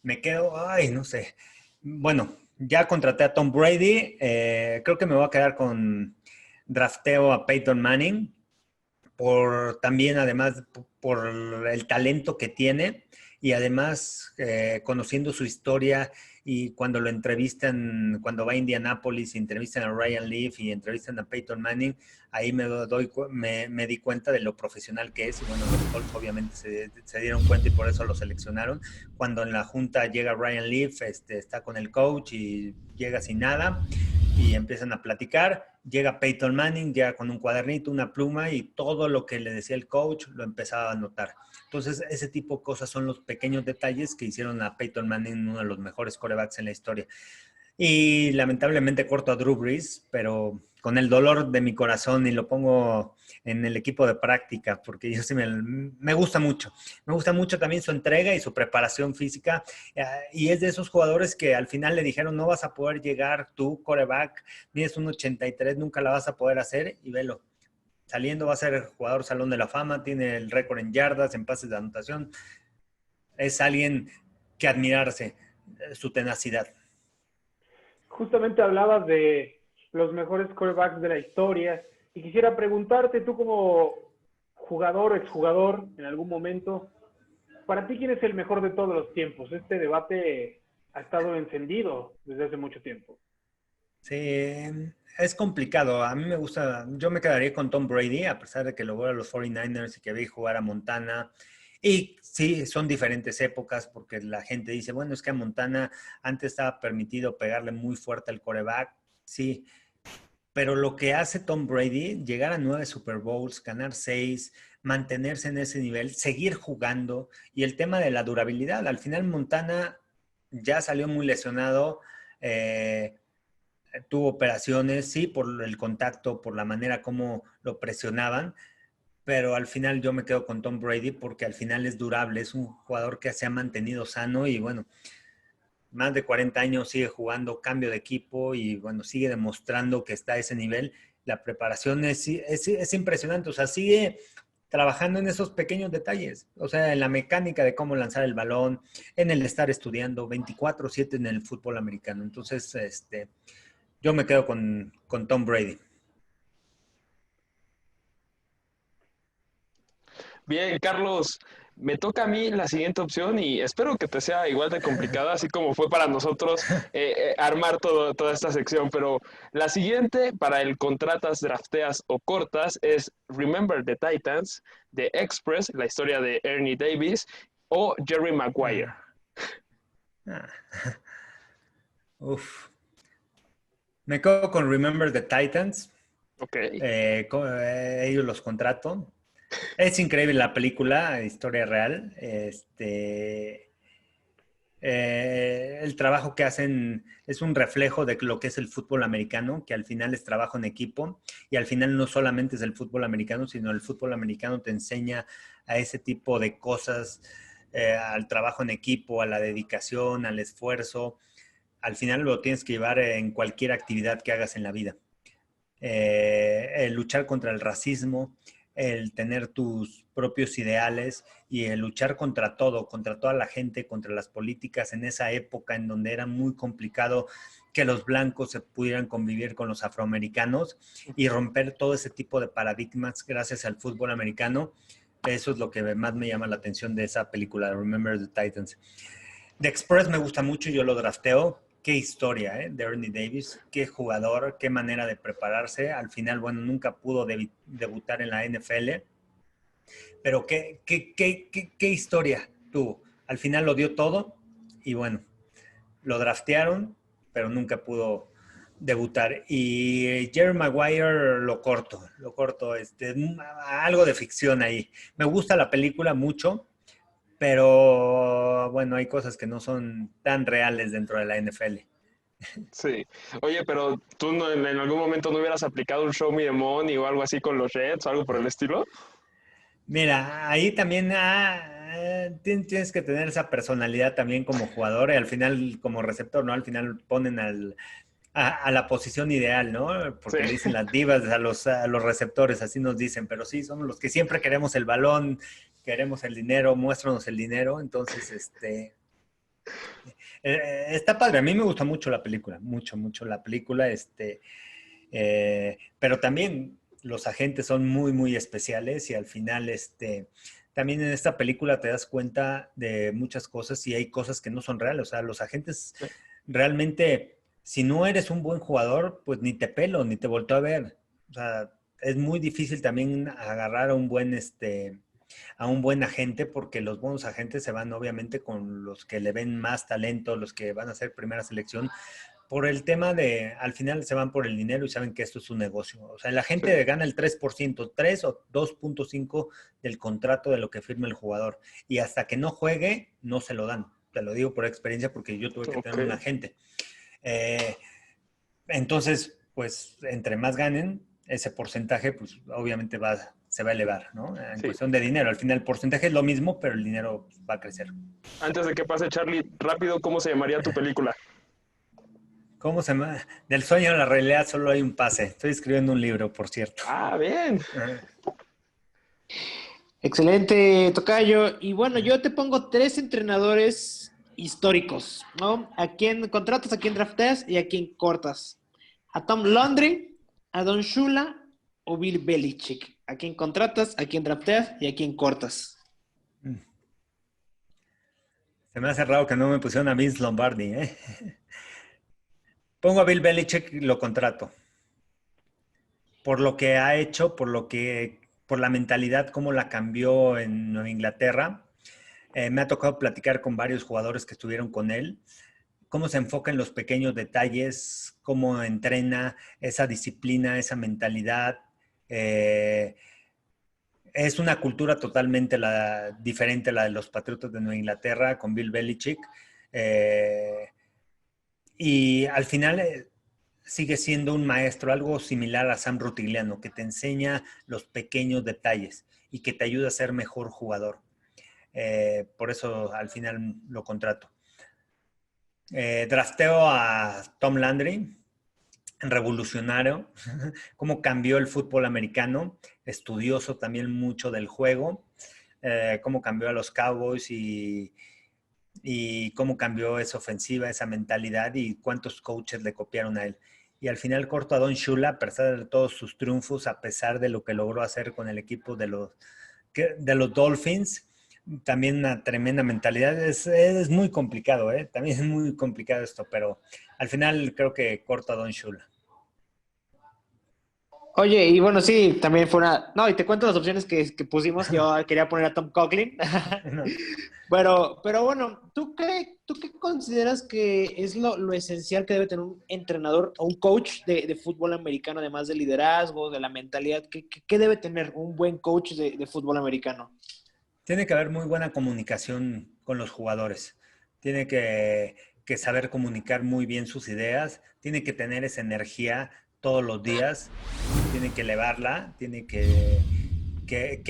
Me quedo, no sé. Bueno, ya contraté a Tom Brady. Creo que me voy a quedar con drafteo a Peyton Manning. También además por el talento que tiene y además conociendo su historia y cuando lo entrevistan, cuando va a Indianápolis, entrevistan a Ryan Leaf y entrevistan a Peyton Manning, ahí me di cuenta de lo profesional que es y bueno, los Colts obviamente se dieron cuenta y por eso lo seleccionaron. Cuando en la junta llega Ryan Leaf, está con el coach y llega sin nada y empiezan a platicar. Llega Peyton Manning, llega con un cuadernito, una pluma y todo lo que le decía el coach lo empezaba a notar. Entonces, ese tipo de cosas son los pequeños detalles que hicieron a Peyton Manning uno de los mejores quarterbacks en la historia. Y lamentablemente corto a Drew Brees, pero con el dolor de mi corazón y lo pongo en el equipo de práctica, porque yo sí me gusta mucho. Me gusta mucho también su entrega y su preparación física. Y es de esos jugadores que al final le dijeron, no vas a poder llegar tú, quarterback, mides un 83, nunca la vas a poder hacer. Y velo, saliendo va a ser jugador Salón de la Fama, tiene el récord en yardas, en pases de anotación. Es alguien que admirarse, su tenacidad. Justamente hablabas de los mejores quarterbacks de la historia y quisiera preguntarte, tú como jugador o exjugador en algún momento, para ti, ¿quién es el mejor de todos los tiempos? Este debate ha estado encendido desde hace mucho tiempo. Sí, es complicado. A mí me gusta, yo me quedaría con Tom Brady, a pesar de que lo veo a los 49ers y que vi jugar a Montana. Y sí, son diferentes épocas porque la gente dice, bueno, es que a Montana antes estaba permitido pegarle muy fuerte al quarterback. Sí, pero lo que hace Tom Brady, llegar a 9 Super Bowls, ganar 6, mantenerse en ese nivel, seguir jugando y el tema de la durabilidad. Al final Montana ya salió muy lesionado, tuvo operaciones, sí, por el contacto, por la manera como lo presionaban, pero al final yo me quedo con Tom Brady porque al final es durable, es un jugador que se ha mantenido sano y bueno, más de 40 años sigue jugando, cambio de equipo y bueno, sigue demostrando que está a ese nivel. La preparación es impresionante, o sea, sigue trabajando en esos pequeños detalles, o sea, en la mecánica de cómo lanzar el balón, en el estar estudiando 24/7 en el fútbol americano. Entonces, yo me quedo con Tom Brady. Bien, Carlos, me toca a mí la siguiente opción y espero que te sea igual de complicada, así como fue para nosotros armar toda esta sección. Pero la siguiente para el contratas, drafteas o cortas es Remember the Titans, The Express, la historia de Ernie Davis, o Jerry Maguire. Ah. Uf. Me quedo con Remember the Titans. Ok. Ellos los contrato. Es increíble la película, historia real. El trabajo que hacen es un reflejo de lo que es el fútbol americano, que al final es trabajo en equipo y al final no solamente es el fútbol americano, sino el fútbol americano te enseña a ese tipo de cosas, al trabajo en equipo, a la dedicación, al esfuerzo. Al final lo tienes que llevar en cualquier actividad que hagas en la vida. El luchar contra el racismo, el tener tus propios ideales y el luchar contra todo, contra toda la gente, contra las políticas en esa época en donde era muy complicado que los blancos se pudieran convivir con los afroamericanos y romper todo ese tipo de paradigmas gracias al fútbol americano. Eso es lo que más me llama la atención de esa película, Remember the Titans. The Express me gusta mucho, yo lo drafteo. Qué historia, de Ernie Davis, qué jugador, qué manera de prepararse. Al final, bueno, nunca pudo debutar en la NFL, pero qué historia tuvo. Al final lo dio todo y bueno, lo draftearon, pero nunca pudo debutar. Y Jerry Maguire lo corto, algo de ficción ahí. Me gusta la película mucho, pero bueno, hay cosas que no son tan reales dentro de la NFL. Sí. Oye, pero tú en algún momento no hubieras aplicado un Show Me the Money o algo así con los Reds o algo por el estilo. Mira, ahí también tienes que tener esa personalidad también como jugador y al final como receptor, ¿no? Al final ponen a la posición ideal, ¿no? Porque Sí. le dicen las divas a los receptores, así nos dicen, pero sí, somos los que siempre queremos el balón, queremos el dinero, muéstranos el dinero, entonces, está padre, a mí me gusta mucho la película, mucho, mucho la película, pero también los agentes son muy, muy especiales y al final, también en esta película te das cuenta de muchas cosas y hay cosas que no son reales, o sea, los agentes realmente, si no eres un buen jugador, pues ni te pelo, ni te volteo a ver, o sea, es muy difícil también agarrar a un buen agente, porque los buenos agentes se van obviamente con los que le ven más talento, los que van a ser primera selección, por el tema de, al final se van por el dinero y saben que esto es un negocio. O sea, la gente Sí. gana el 3%, 3 o 2.5 del contrato de lo que firma el jugador. Y hasta que no juegue, no se lo dan. Te lo digo por experiencia porque yo tuve que Ok. tener un agente. Eh, entonces, pues, entre más ganen, ese porcentaje, pues, obviamente se va a elevar, ¿no? En Sí. cuestión de dinero. Al final, el porcentaje es lo mismo, pero el dinero va a crecer. Antes de que pase, Charlie, rápido, ¿cómo se llamaría tu película? ¿Cómo se llama? Del sueño a la realidad solo hay un pase. Estoy escribiendo un libro, por cierto. Ah, bien. Excelente, Tocayo. Y bueno, yo te pongo 3 entrenadores históricos, ¿no? ¿A quién contratas, a quién drafteas y a quién cortas? ¿A Tom Landry, a Don Shula o Bill Belichick? ¿A quién contratas, a quién drafteas y a quién cortas? Se me hace raro que no me pusieron a Vince Lombardi, ¿eh? Pongo a Bill Belichick y lo contrato. Por lo que ha hecho, por la mentalidad, cómo la cambió en Nueva Inglaterra. Me ha tocado platicar con varios jugadores que estuvieron con él, cómo se enfoca en los pequeños detalles, cómo entrena esa disciplina, esa mentalidad. Es una cultura totalmente diferente a la de los Patriotas de Nueva Inglaterra con Bill Belichick. Y al final sigue siendo un maestro, algo similar a Sam Rutigliano, que te enseña los pequeños detalles y que te ayuda a ser mejor jugador. Por eso al final lo contrato. Drafteo a Tom Landry. revolucionario, cómo cambió el fútbol americano, estudioso también mucho del juego, cómo cambió a los Cowboys y cómo cambió esa ofensiva, esa mentalidad y cuántos coaches le copiaron a él. Y al final corto a Don Shula, a pesar de todos sus triunfos, a pesar de lo que logró hacer con el equipo de los Dolphins, también una tremenda mentalidad. Es muy complicado, ¿eh? También es muy complicado esto, pero al final creo que corto a Don Shula. Oye, y bueno, sí, también fue una... No, y te cuento las opciones que pusimos. Yo quería poner a Tom Coughlin. Pero bueno, ¿tú qué consideras que es lo esencial que debe tener un entrenador o un coach de fútbol americano, además del liderazgo, de la mentalidad? ¿Qué debe tener un buen coach de fútbol americano? Tiene que haber muy buena comunicación con los jugadores. Tiene que saber comunicar muy bien sus ideas. Tiene que tener esa energía todos los días. Tiene que elevarla. Tiene que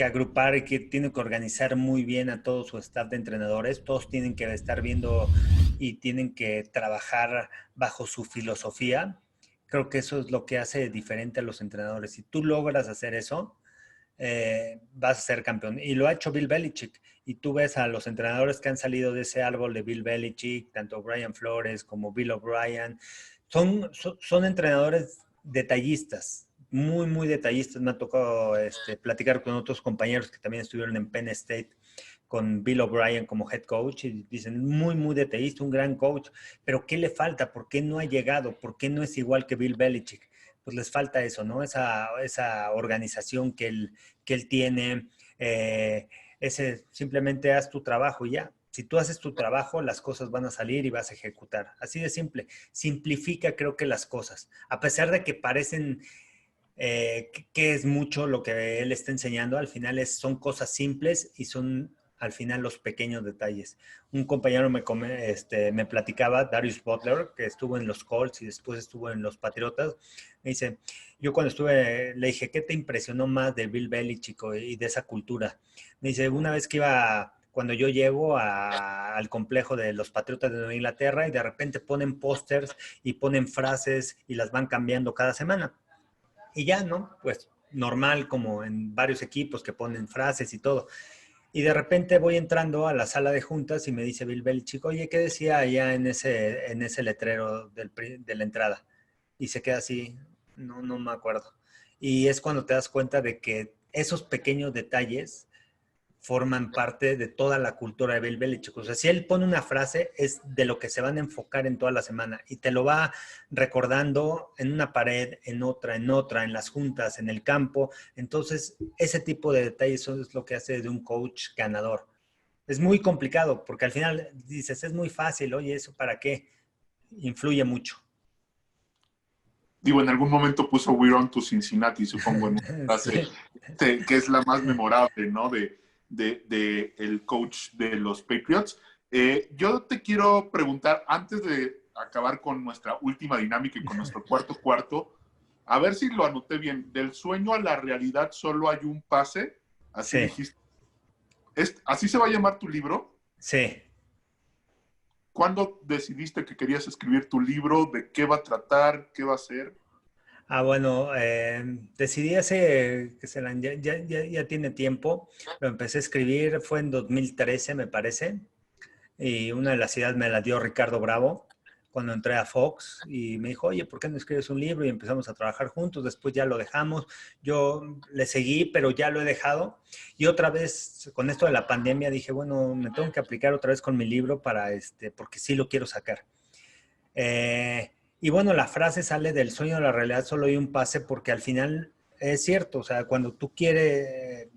agrupar y que tiene que organizar muy bien a todo su staff de entrenadores. Todos tienen que estar viendo y tienen que trabajar bajo su filosofía. Creo que eso es lo que hace diferente a los entrenadores. Si tú logras hacer eso, vas a ser campeón. Y lo ha hecho Bill Belichick. Y tú ves a los entrenadores que han salido de ese árbol de Bill Belichick, tanto Brian Flores como Bill O'Brien, son entrenadores detallistas, muy, muy detallistas. Me ha tocado platicar con otros compañeros que también estuvieron en Penn State con Bill O'Brien como head coach y dicen muy, muy detallista, un gran coach, pero ¿qué le falta? ¿Por qué no ha llegado? ¿Por qué no es igual que Bill Belichick? Pues les falta eso, ¿no? Esa organización que él tiene, simplemente haz tu trabajo y ya. Si tú haces tu trabajo, las cosas van a salir y vas a ejecutar. Así de simple. Simplifica, creo que las cosas. A pesar de que parecen que es mucho lo que él está enseñando, al final son cosas simples y son al final los pequeños detalles. Un compañero me platicaba, Darius Butler, que estuvo en los Colts y después estuvo en los Patriotas. Me dice, yo cuando estuve, le dije, ¿qué te impresionó más de Bill Belichick y de esa cultura? Me dice, una vez que cuando yo llego al complejo de los Patriotas de Nueva Inglaterra y de repente ponen pósters y ponen frases y las van cambiando cada semana. Y ya, ¿no? Pues normal, como en varios equipos que ponen frases y todo. Y de repente voy entrando a la sala de juntas y me dice Bill Belichick, oye, ¿qué decía allá en ese letrero de la entrada? Y se queda así, no me acuerdo. Y es cuando te das cuenta de que esos pequeños detalles forman parte de toda la cultura de Bill Belichick. O sea, si él pone una frase, es de lo que se van a enfocar en toda la semana y te lo va recordando en una pared, en otra, en las juntas, en el campo. Entonces, ese tipo de detalles es lo que hace de un coach ganador. Es muy complicado porque al final dices, es muy fácil, oye, ¿eso para qué? Influye mucho. Digo, en algún momento puso We're on to Cincinnati, supongo, en una frase que es la más memorable, ¿no? De el coach de los Patriots. Yo te quiero preguntar, antes de acabar con nuestra última dinámica y con nuestro cuarto, a ver si lo anoté bien. Del sueño a la realidad solo hay un pase. Así Sí. dijiste. ¿Así se va a llamar tu libro? Sí. ¿Cuándo decidiste que querías escribir tu libro? ¿De qué va a tratar? ¿Qué va a ser? Bueno, decidí hace, ya tiene tiempo, lo empecé a escribir, fue en 2013 me parece, y una de las ideas me la dio Ricardo Bravo cuando entré a Fox y me dijo, oye, ¿por qué no escribes un libro? Y empezamos a trabajar juntos, después ya lo dejamos, yo le seguí, pero ya lo he dejado, y otra vez con esto de la pandemia dije, bueno, me tengo que aplicar otra vez con mi libro porque sí lo quiero sacar. Y bueno, la frase sale del sueño a la realidad, solo hay un pase, porque al final es cierto, o sea, cuando tú tienes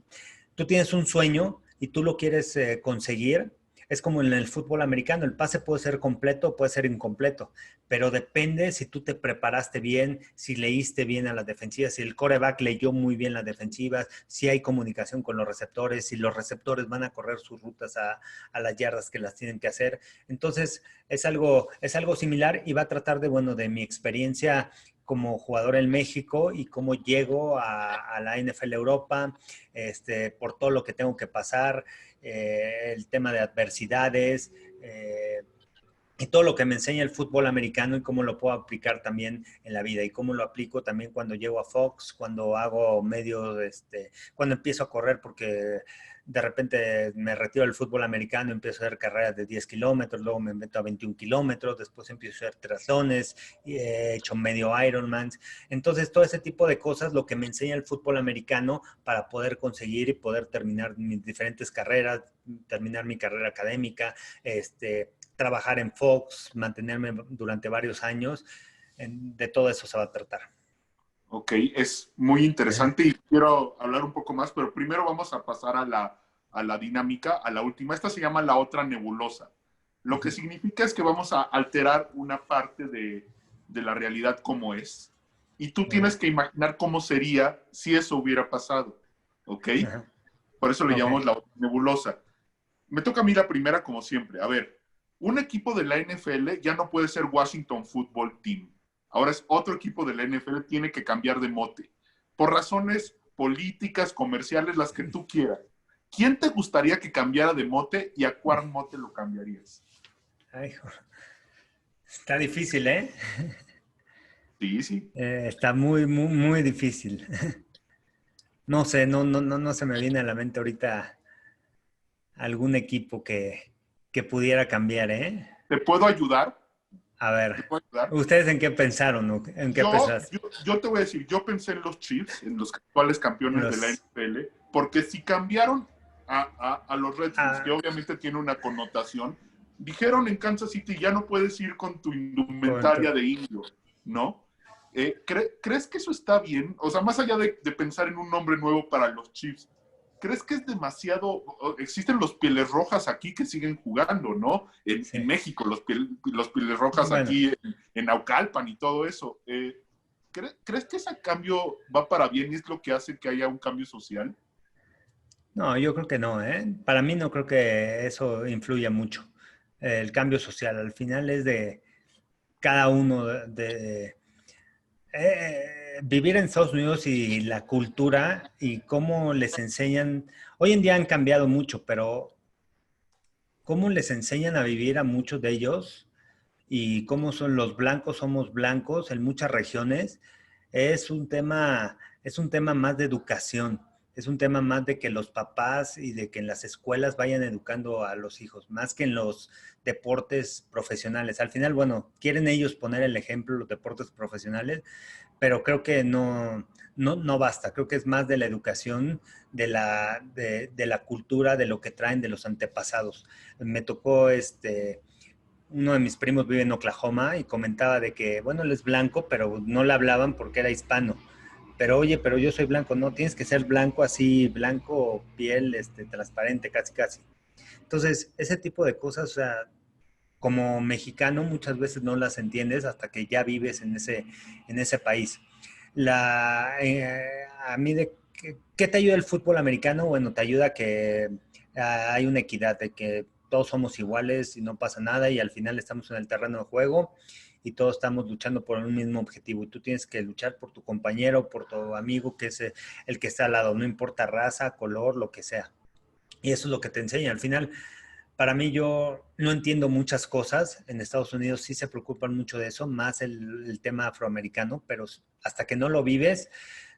un sueño y tú lo quieres conseguir, es como en el fútbol americano, el pase puede ser completo o puede ser incompleto, pero depende si tú te preparaste bien, si leíste bien a las defensivas, si el quarterback leyó muy bien las defensivas, si hay comunicación con los receptores, si los receptores van a correr sus rutas a las yardas que las tienen que hacer. Entonces, es algo similar y va a tratar de mi experiencia como jugador en México y cómo llego a la NFL Europa, por todo lo que tengo que pasar, el tema de adversidades, y todo lo que me enseña el fútbol americano y cómo lo puedo aplicar también en la vida y cómo lo aplico también cuando llego a Fox, cuando hago medio, cuando empiezo a correr porque de repente me retiro del fútbol americano, empiezo a hacer carreras de 10 kilómetros, luego me meto a 21 kilómetros, después empiezo a hacer triatlones, he hecho medio Ironman. Entonces, todo ese tipo de cosas, lo que me enseña el fútbol americano para poder conseguir y poder terminar mis diferentes carreras, terminar mi carrera académica, trabajar en Fox, mantenerme durante varios años, de todo eso se va a tratar. Ok, es muy interesante y quiero hablar un poco más, pero primero vamos a pasar a la dinámica, a la última. Esta se llama la otra nebulosa. Lo que significa es que vamos a alterar una parte de la realidad como es. Y tú tienes que imaginar cómo sería si eso hubiera pasado. ¿Ok? Por eso le llamamos la otra nebulosa. Me toca a mí la primera como siempre. A ver, un equipo de la NFL ya no puede ser Washington Football Team. Ahora es otro equipo de la NFL, tiene que cambiar de mote. Por razones políticas, comerciales, las que tú quieras. ¿Quién te gustaría que cambiara de mote y a cuál mote lo cambiarías? Ay, está difícil, ¿eh? Sí, sí. Está muy, muy, muy difícil. No sé, no se me viene a la mente ahorita algún equipo que pudiera cambiar, ¿eh? ¿Te puedo ayudar? A ¿Te ver, puedo ayudar? ¿ustedes en qué pensaron? ¿En qué pensaste? Yo te voy a decir, yo pensé en los Chiefs, en los actuales campeones de la NFL, porque si cambiaron a los Redskins, que obviamente tiene una connotación, dijeron en Kansas City, ya no puedes ir con tu indumentaria de indio, ¿no? ¿Crees que eso está bien? O sea, más allá de pensar en un nombre nuevo para los Chiefs, ¿crees que es demasiado? Existen los Pieles Rojas aquí que siguen jugando, ¿no? En México, los Pieles Rojas aquí en Naucalpan y todo eso. ¿Crees que ese cambio va para bien y es lo que hace que haya un cambio social? No, yo creo que no, ¿eh? Para mí no creo que eso influya mucho. El cambio social al final es de cada uno vivir en Estados Unidos y la cultura y cómo les enseñan. Hoy en día han cambiado mucho, pero cómo les enseñan a vivir a muchos de ellos y cómo son los blancos, somos blancos en muchas regiones, es un tema más de educación. Es un tema más de que los papás y de que en las escuelas vayan educando a los hijos, más que en los deportes profesionales. Al final, bueno, quieren ellos poner el ejemplo, los deportes profesionales, pero creo que no basta. Creo que es más de la educación, de la cultura, de lo que traen de los antepasados. Me tocó uno de mis primos vive en Oklahoma y comentaba de que, bueno, él es blanco, pero no le hablaban porque era hispano. Pero oye, pero yo soy blanco, no, tienes que ser blanco así, blanco, piel, transparente, casi, casi. Entonces, ese tipo de cosas, o sea, como mexicano muchas veces no las entiendes hasta que ya vives en ese país. A mí, ¿qué te ayuda el fútbol americano? Bueno, te ayuda a que hay una equidad, de que todos somos iguales y no pasa nada y al final estamos en el terreno de juego y todos estamos luchando por un mismo objetivo y tú tienes que luchar por tu compañero, por tu amigo que es el que está al lado, no importa raza, color, lo que sea. Y eso es lo que te enseña. Al final, para mí, yo no entiendo muchas cosas. En Estados Unidos sí se preocupan mucho de eso, más el tema afroamericano, pero hasta que no lo vives,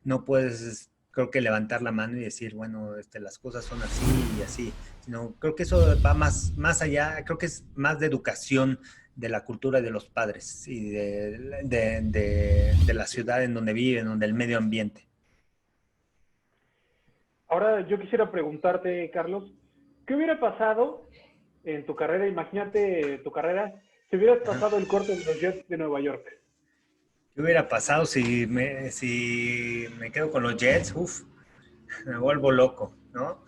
no puedes, creo que levantar la mano y decir, bueno, las cosas son así y así. Sino, creo que eso va más allá, creo que es más de educación de la cultura de los padres y de la ciudad en donde viven, del medio ambiente. Ahora yo quisiera preguntarte, Carlos, ¿qué hubiera pasado en tu carrera? Imagínate tu carrera, si hubieras pasado el corte de los Jets de Nueva York. ¿Qué hubiera pasado si me quedo con los Jets? Uf, me vuelvo loco, ¿no?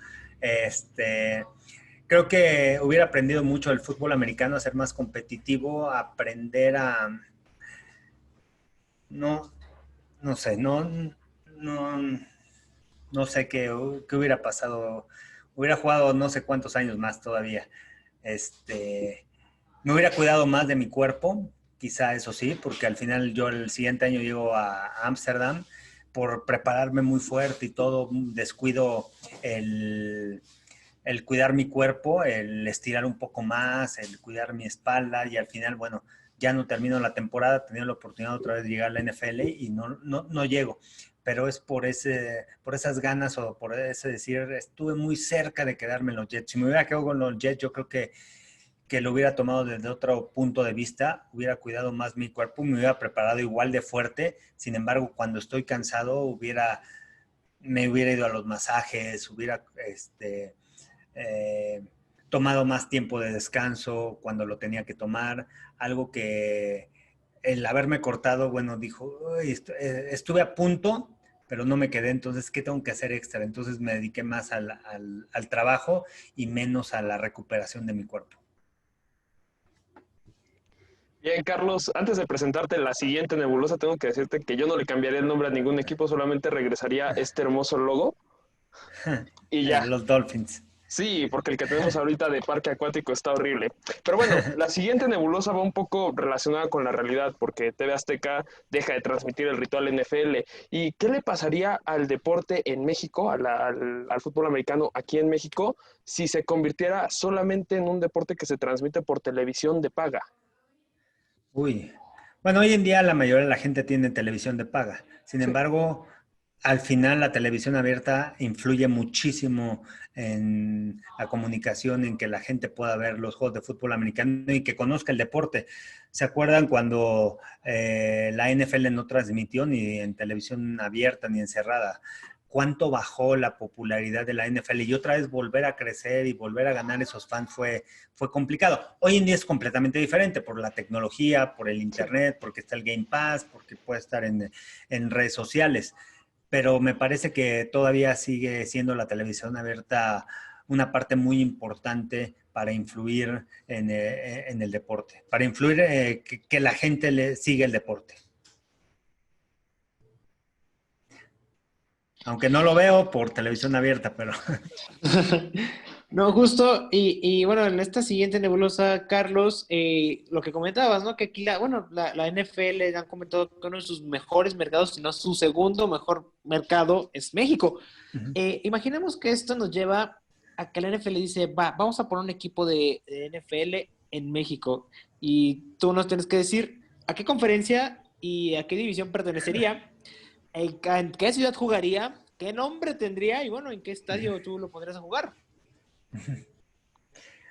Creo que hubiera aprendido mucho del fútbol americano a ser más competitivo, a aprender a... No sé, no sé qué hubiera pasado. Hubiera jugado no sé cuántos años más todavía. Me hubiera cuidado más de mi cuerpo, quizá eso sí, porque al final yo el siguiente año llego a Ámsterdam por prepararme muy fuerte y todo, descuido el cuidar mi cuerpo, el estirar un poco más, el cuidar mi espalda y al final, bueno, ya no termino la temporada, tenía la oportunidad otra vez de llegar a la NFL y no llego. Pero es por esas ganas o por ese decir, estuve muy cerca de quedarme en los Jets. Si me hubiera quedado con los Jets, yo creo que lo hubiera tomado desde otro punto de vista, hubiera cuidado más mi cuerpo, me hubiera preparado igual de fuerte. Sin embargo, cuando estoy cansado, me hubiera ido a los masajes, hubiera tomado más tiempo de descanso cuando lo tenía que tomar, algo que el haberme cortado, bueno, dijo, estuve a punto, pero no me quedé, entonces, ¿qué tengo que hacer extra? Entonces me dediqué más al trabajo y menos a la recuperación de mi cuerpo. Bien, Carlos, antes de presentarte la siguiente nebulosa, tengo que decirte que yo no le cambiaría el nombre a ningún equipo, solamente regresaría este hermoso logo y ya. Los Dolphins. Sí, porque el que tenemos ahorita de parque acuático está horrible. Pero bueno, la siguiente nebulosa va un poco relacionada con la realidad, porque TV Azteca deja de transmitir el ritual NFL. ¿Y qué le pasaría al deporte en México, al fútbol americano aquí en México, si se convirtiera solamente en un deporte que se transmite por televisión de paga? Uy, bueno, hoy en día la mayoría de la gente tiene televisión de paga. Sin embargo, al final la televisión abierta influye muchísimo en la comunicación, en que la gente pueda ver los juegos de fútbol americano y que conozca el deporte. ¿Se acuerdan cuando la NFL no transmitió ni en televisión abierta ni encerrada? ¿Cuánto bajó la popularidad de la NFL? Y otra vez volver a crecer y volver a ganar esos fans fue complicado. Hoy en día es completamente diferente por la tecnología, por el internet, porque está el Game Pass, porque puede estar en redes sociales. Pero me parece que todavía sigue siendo la televisión abierta una parte muy importante para influir en el deporte, para influir que la gente le siga el deporte. Aunque no lo veo por televisión abierta, pero... No, justo, y bueno, en esta siguiente nebulosa, Carlos, lo que comentabas, ¿no? Que aquí la NFL han comentado que uno de sus mejores mercados, si no su segundo mejor mercado, es México. Uh-huh. Imaginemos que esto nos lleva a que la NFL dice, vamos a poner un equipo de NFL en México, y tú nos tienes que decir a qué conferencia y a qué división pertenecería, en qué ciudad jugaría, qué nombre tendría, y bueno, en qué estadio tú lo pondrías a jugar.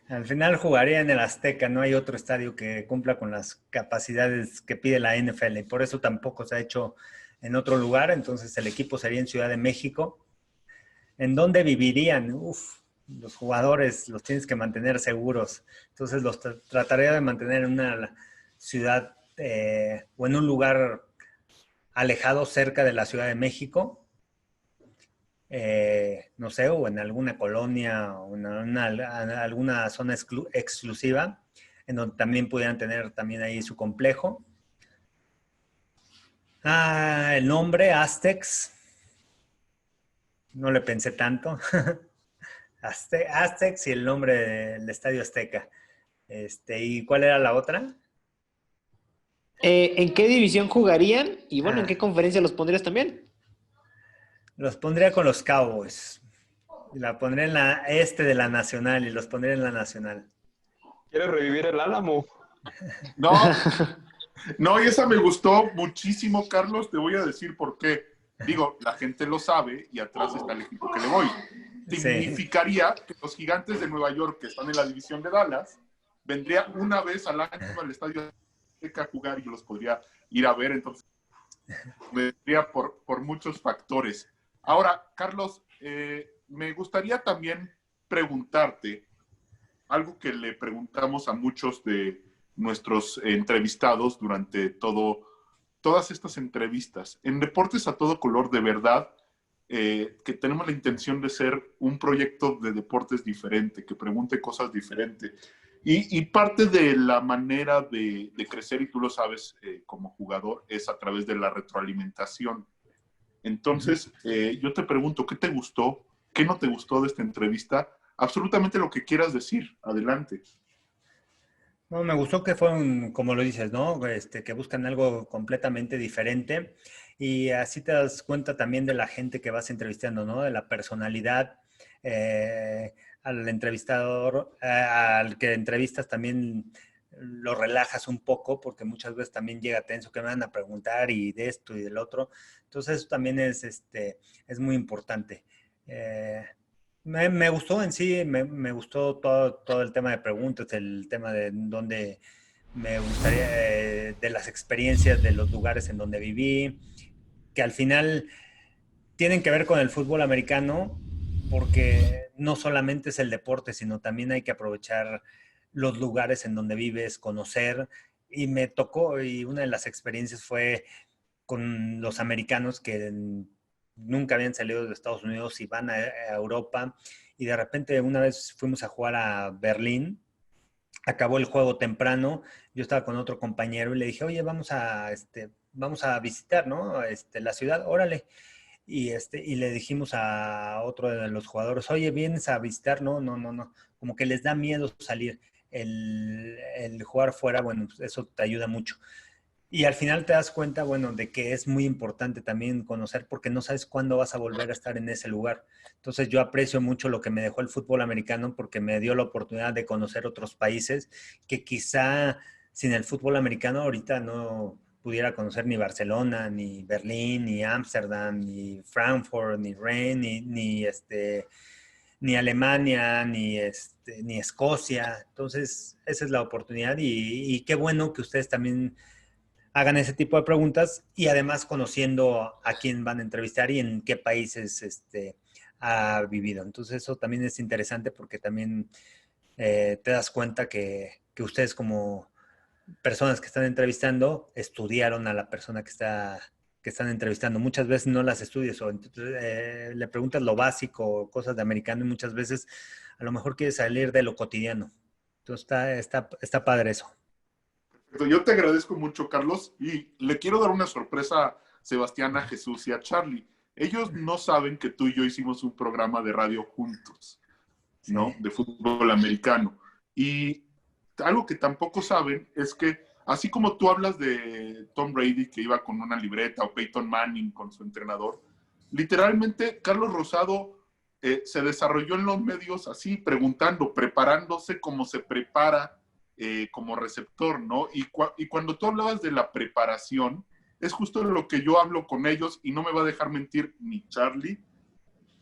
Al final jugaría en el Azteca, no hay otro estadio que cumpla con las capacidades que pide la NFL y por eso tampoco se ha hecho en otro lugar, entonces el equipo sería en Ciudad de México. ¿En dónde vivirían? Los jugadores los tienes que mantener seguros, entonces los trataría de mantener en una ciudad o en un lugar alejado cerca de la Ciudad de México. No sé, o en alguna colonia o en alguna zona exclusiva, en donde también pudieran tener también ahí su complejo. El nombre, Aztecs, no le pensé tanto. Aztecs y el nombre del Estadio Azteca. ¿Y cuál era la otra? ¿En qué división jugarían? Y bueno, ¿en qué conferencia los pondrías también? Los pondría con los Cowboys. La pondré en la de la Nacional y los pondré en la Nacional. ¿Quieres revivir el Álamo? No, y esa me gustó muchísimo, Carlos. Te voy a decir por qué. Digo, la gente lo sabe y atrás está el equipo que le voy. Significaría que los Gigantes de Nueva York, que están en la división de Dallas, vendría una vez al año al Estadio Azteca a jugar y yo los podría ir a ver. Entonces, vendría por muchos factores. Ahora, Carlos, me gustaría también preguntarte algo que le preguntamos a muchos de nuestros entrevistados durante todas estas entrevistas. En Deportes a Todo Color, de verdad, que tenemos la intención de ser un proyecto de deportes diferente, que pregunte cosas diferentes. Y parte de la manera de crecer, y tú lo sabes como jugador, es a través de la retroalimentación. Entonces, yo te pregunto, ¿qué te gustó? ¿Qué no te gustó de esta entrevista? Absolutamente lo que quieras decir. Adelante. No, me gustó que fue como lo dices, ¿no? Que buscan algo completamente diferente y así te das cuenta también de la gente que vas entrevistando, ¿no? De la personalidad. al entrevistador, al que entrevistas también lo relajas un poco, porque muchas veces también llega tenso que me van a preguntar y de esto y del otro. Entonces eso también es muy importante. Me gustó en sí, me gustó todo el tema de preguntas, el tema de dónde me gustaría, de las experiencias, de los lugares en donde viví, que al final tienen que ver con el fútbol americano, porque no solamente es el deporte, sino también hay que aprovechar los lugares en donde vives, conocer. Y me tocó, y una de las experiencias fue con los americanos que nunca habían salido de Estados Unidos y van a Europa. Y de repente una vez fuimos a jugar a Berlín, acabó el juego temprano, yo estaba con otro compañero y le dije, oye, vamos a visitar, ¿no? La ciudad, órale. Y le dijimos a otro de los jugadores, oye, ¿vienes a visitar? No, no, no, no. Como que les da miedo salir. El jugar fuera, bueno, pues eso te ayuda mucho. Y al final te das cuenta, bueno, de que es muy importante también conocer porque no sabes cuándo vas a volver a estar en ese lugar. Entonces yo aprecio mucho lo que me dejó el fútbol americano porque me dio la oportunidad de conocer otros países que quizá sin el fútbol americano ahorita no pudiera conocer ni Barcelona, ni Berlín, ni Ámsterdam, ni Frankfurt, ni Rennes, ni Alemania, ni Escocia. Entonces, esa es la oportunidad y qué bueno que ustedes también hagan ese tipo de preguntas y además conociendo a quién van a entrevistar y en qué países ha vivido. Entonces eso también es interesante porque también te das cuenta que ustedes como personas que están entrevistando estudiaron a la persona que están entrevistando. Muchas veces no las estudias o le preguntas lo básico, cosas de americano y muchas veces a lo mejor quieres salir de lo cotidiano. Entonces está padre eso. Yo te agradezco mucho, Carlos, y le quiero dar una sorpresa a Sebastián, a Jesús y a Charlie. Ellos no saben que tú y yo hicimos un programa de radio juntos, ¿no? Sí. De fútbol americano. Y algo que tampoco saben es que, así como tú hablas de Tom Brady, que iba con una libreta, o Peyton Manning con su entrenador, literalmente Carlos Rosado se desarrolló en los medios así, preguntando, preparándose como se prepara como receptor, ¿no? Y cuando tú hablabas de la preparación, es justo lo que yo hablo con ellos y no me va a dejar mentir ni Charlie,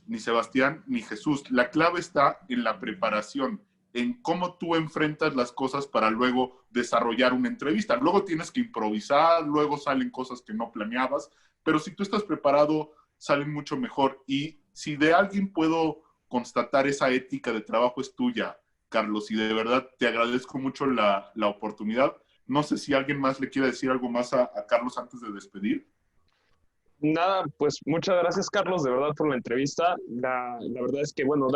ni Sebastián, ni Jesús. La clave está en la preparación, en cómo tú enfrentas las cosas para luego desarrollar una entrevista. Luego tienes que improvisar, luego salen cosas que no planeabas, pero si tú estás preparado, salen mucho mejor. Y si de alguien puedo constatar esa ética de trabajo es tuya, Carlos, y de verdad te agradezco mucho la oportunidad. No sé si alguien más le quiere decir algo más a Carlos antes de despedir. Nada, pues muchas gracias, Carlos, de verdad por la entrevista. La verdad es que, bueno,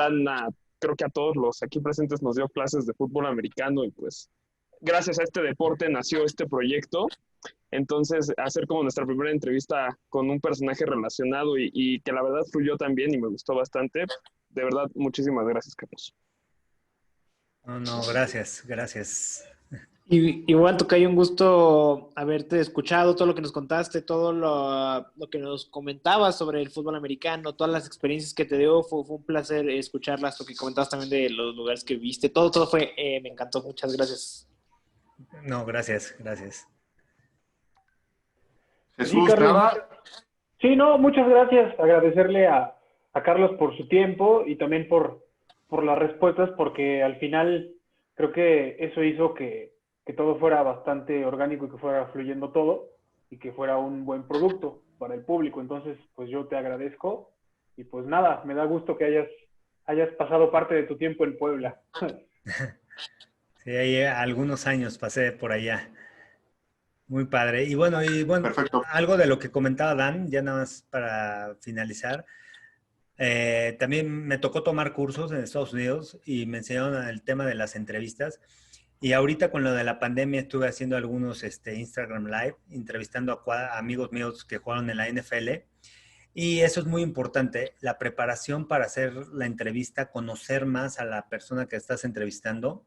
creo que a todos los aquí presentes nos dio clases de fútbol americano y pues gracias a este deporte nació este proyecto. Entonces, hacer como nuestra primera entrevista con un personaje relacionado y que la verdad fluyó también y me gustó bastante. De verdad, muchísimas gracias, Carlos. No, gracias, gracias. Igual, Tocayo, un gusto haberte escuchado, todo lo que nos contaste, todo lo que nos comentabas sobre el fútbol americano, todas las experiencias que te dio, fue un placer escucharlas, lo que comentabas también de los lugares que viste, todo fue, me encantó, muchas gracias. No, gracias. Jesús, Sí, Carlos, nada. sí, no, muchas gracias. Agradecerle a Carlos por su tiempo y también por las respuestas, porque al final creo que eso hizo que todo fuera bastante orgánico y que fuera fluyendo todo y que fuera un buen producto para el público. Entonces, pues yo te agradezco y pues nada, me da gusto que hayas pasado parte de tu tiempo en Puebla. Sí, ahí algunos años pasé por allá. Muy padre. Y bueno, Perfecto. algo de lo que comentaba Dan, ya nada más para finalizar. También me tocó tomar cursos en Estados Unidos y me enseñaron el tema de las entrevistas. Y ahorita con lo de la pandemia estuve haciendo algunos Instagram Live, entrevistando a amigos míos que jugaron en la NFL. Y eso es muy importante, la preparación para hacer la entrevista, conocer más a la persona que estás entrevistando.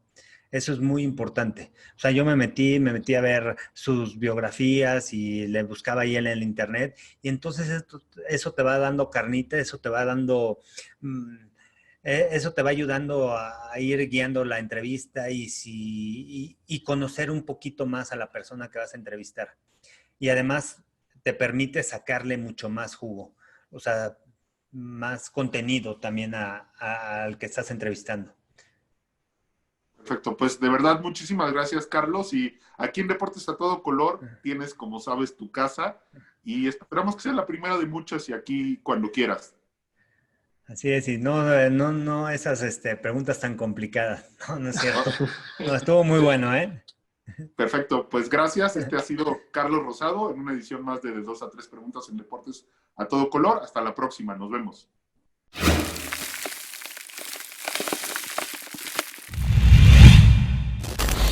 Eso es muy importante. O sea, yo me metí a ver sus biografías y le buscaba ahí en el internet. Y entonces eso te va dando carnita, eso te va dando Eso te va ayudando a ir guiando la entrevista y conocer un poquito más a la persona que vas a entrevistar. Y además te permite sacarle mucho más jugo, o sea, más contenido también al que estás entrevistando. Perfecto, pues de verdad muchísimas gracias, Carlos. Y aquí en Deportes a Todo Color tienes, como sabes, tu casa y esperamos que sea la primera de muchas y aquí cuando quieras. Así es, y no esas preguntas tan complicadas. No es cierto. No, estuvo muy bueno, ¿eh? Perfecto, pues gracias. Este ha sido Carlos Rosado en una edición más de 2 a 3 preguntas en Deportes a Todo Color. Hasta la próxima, nos vemos.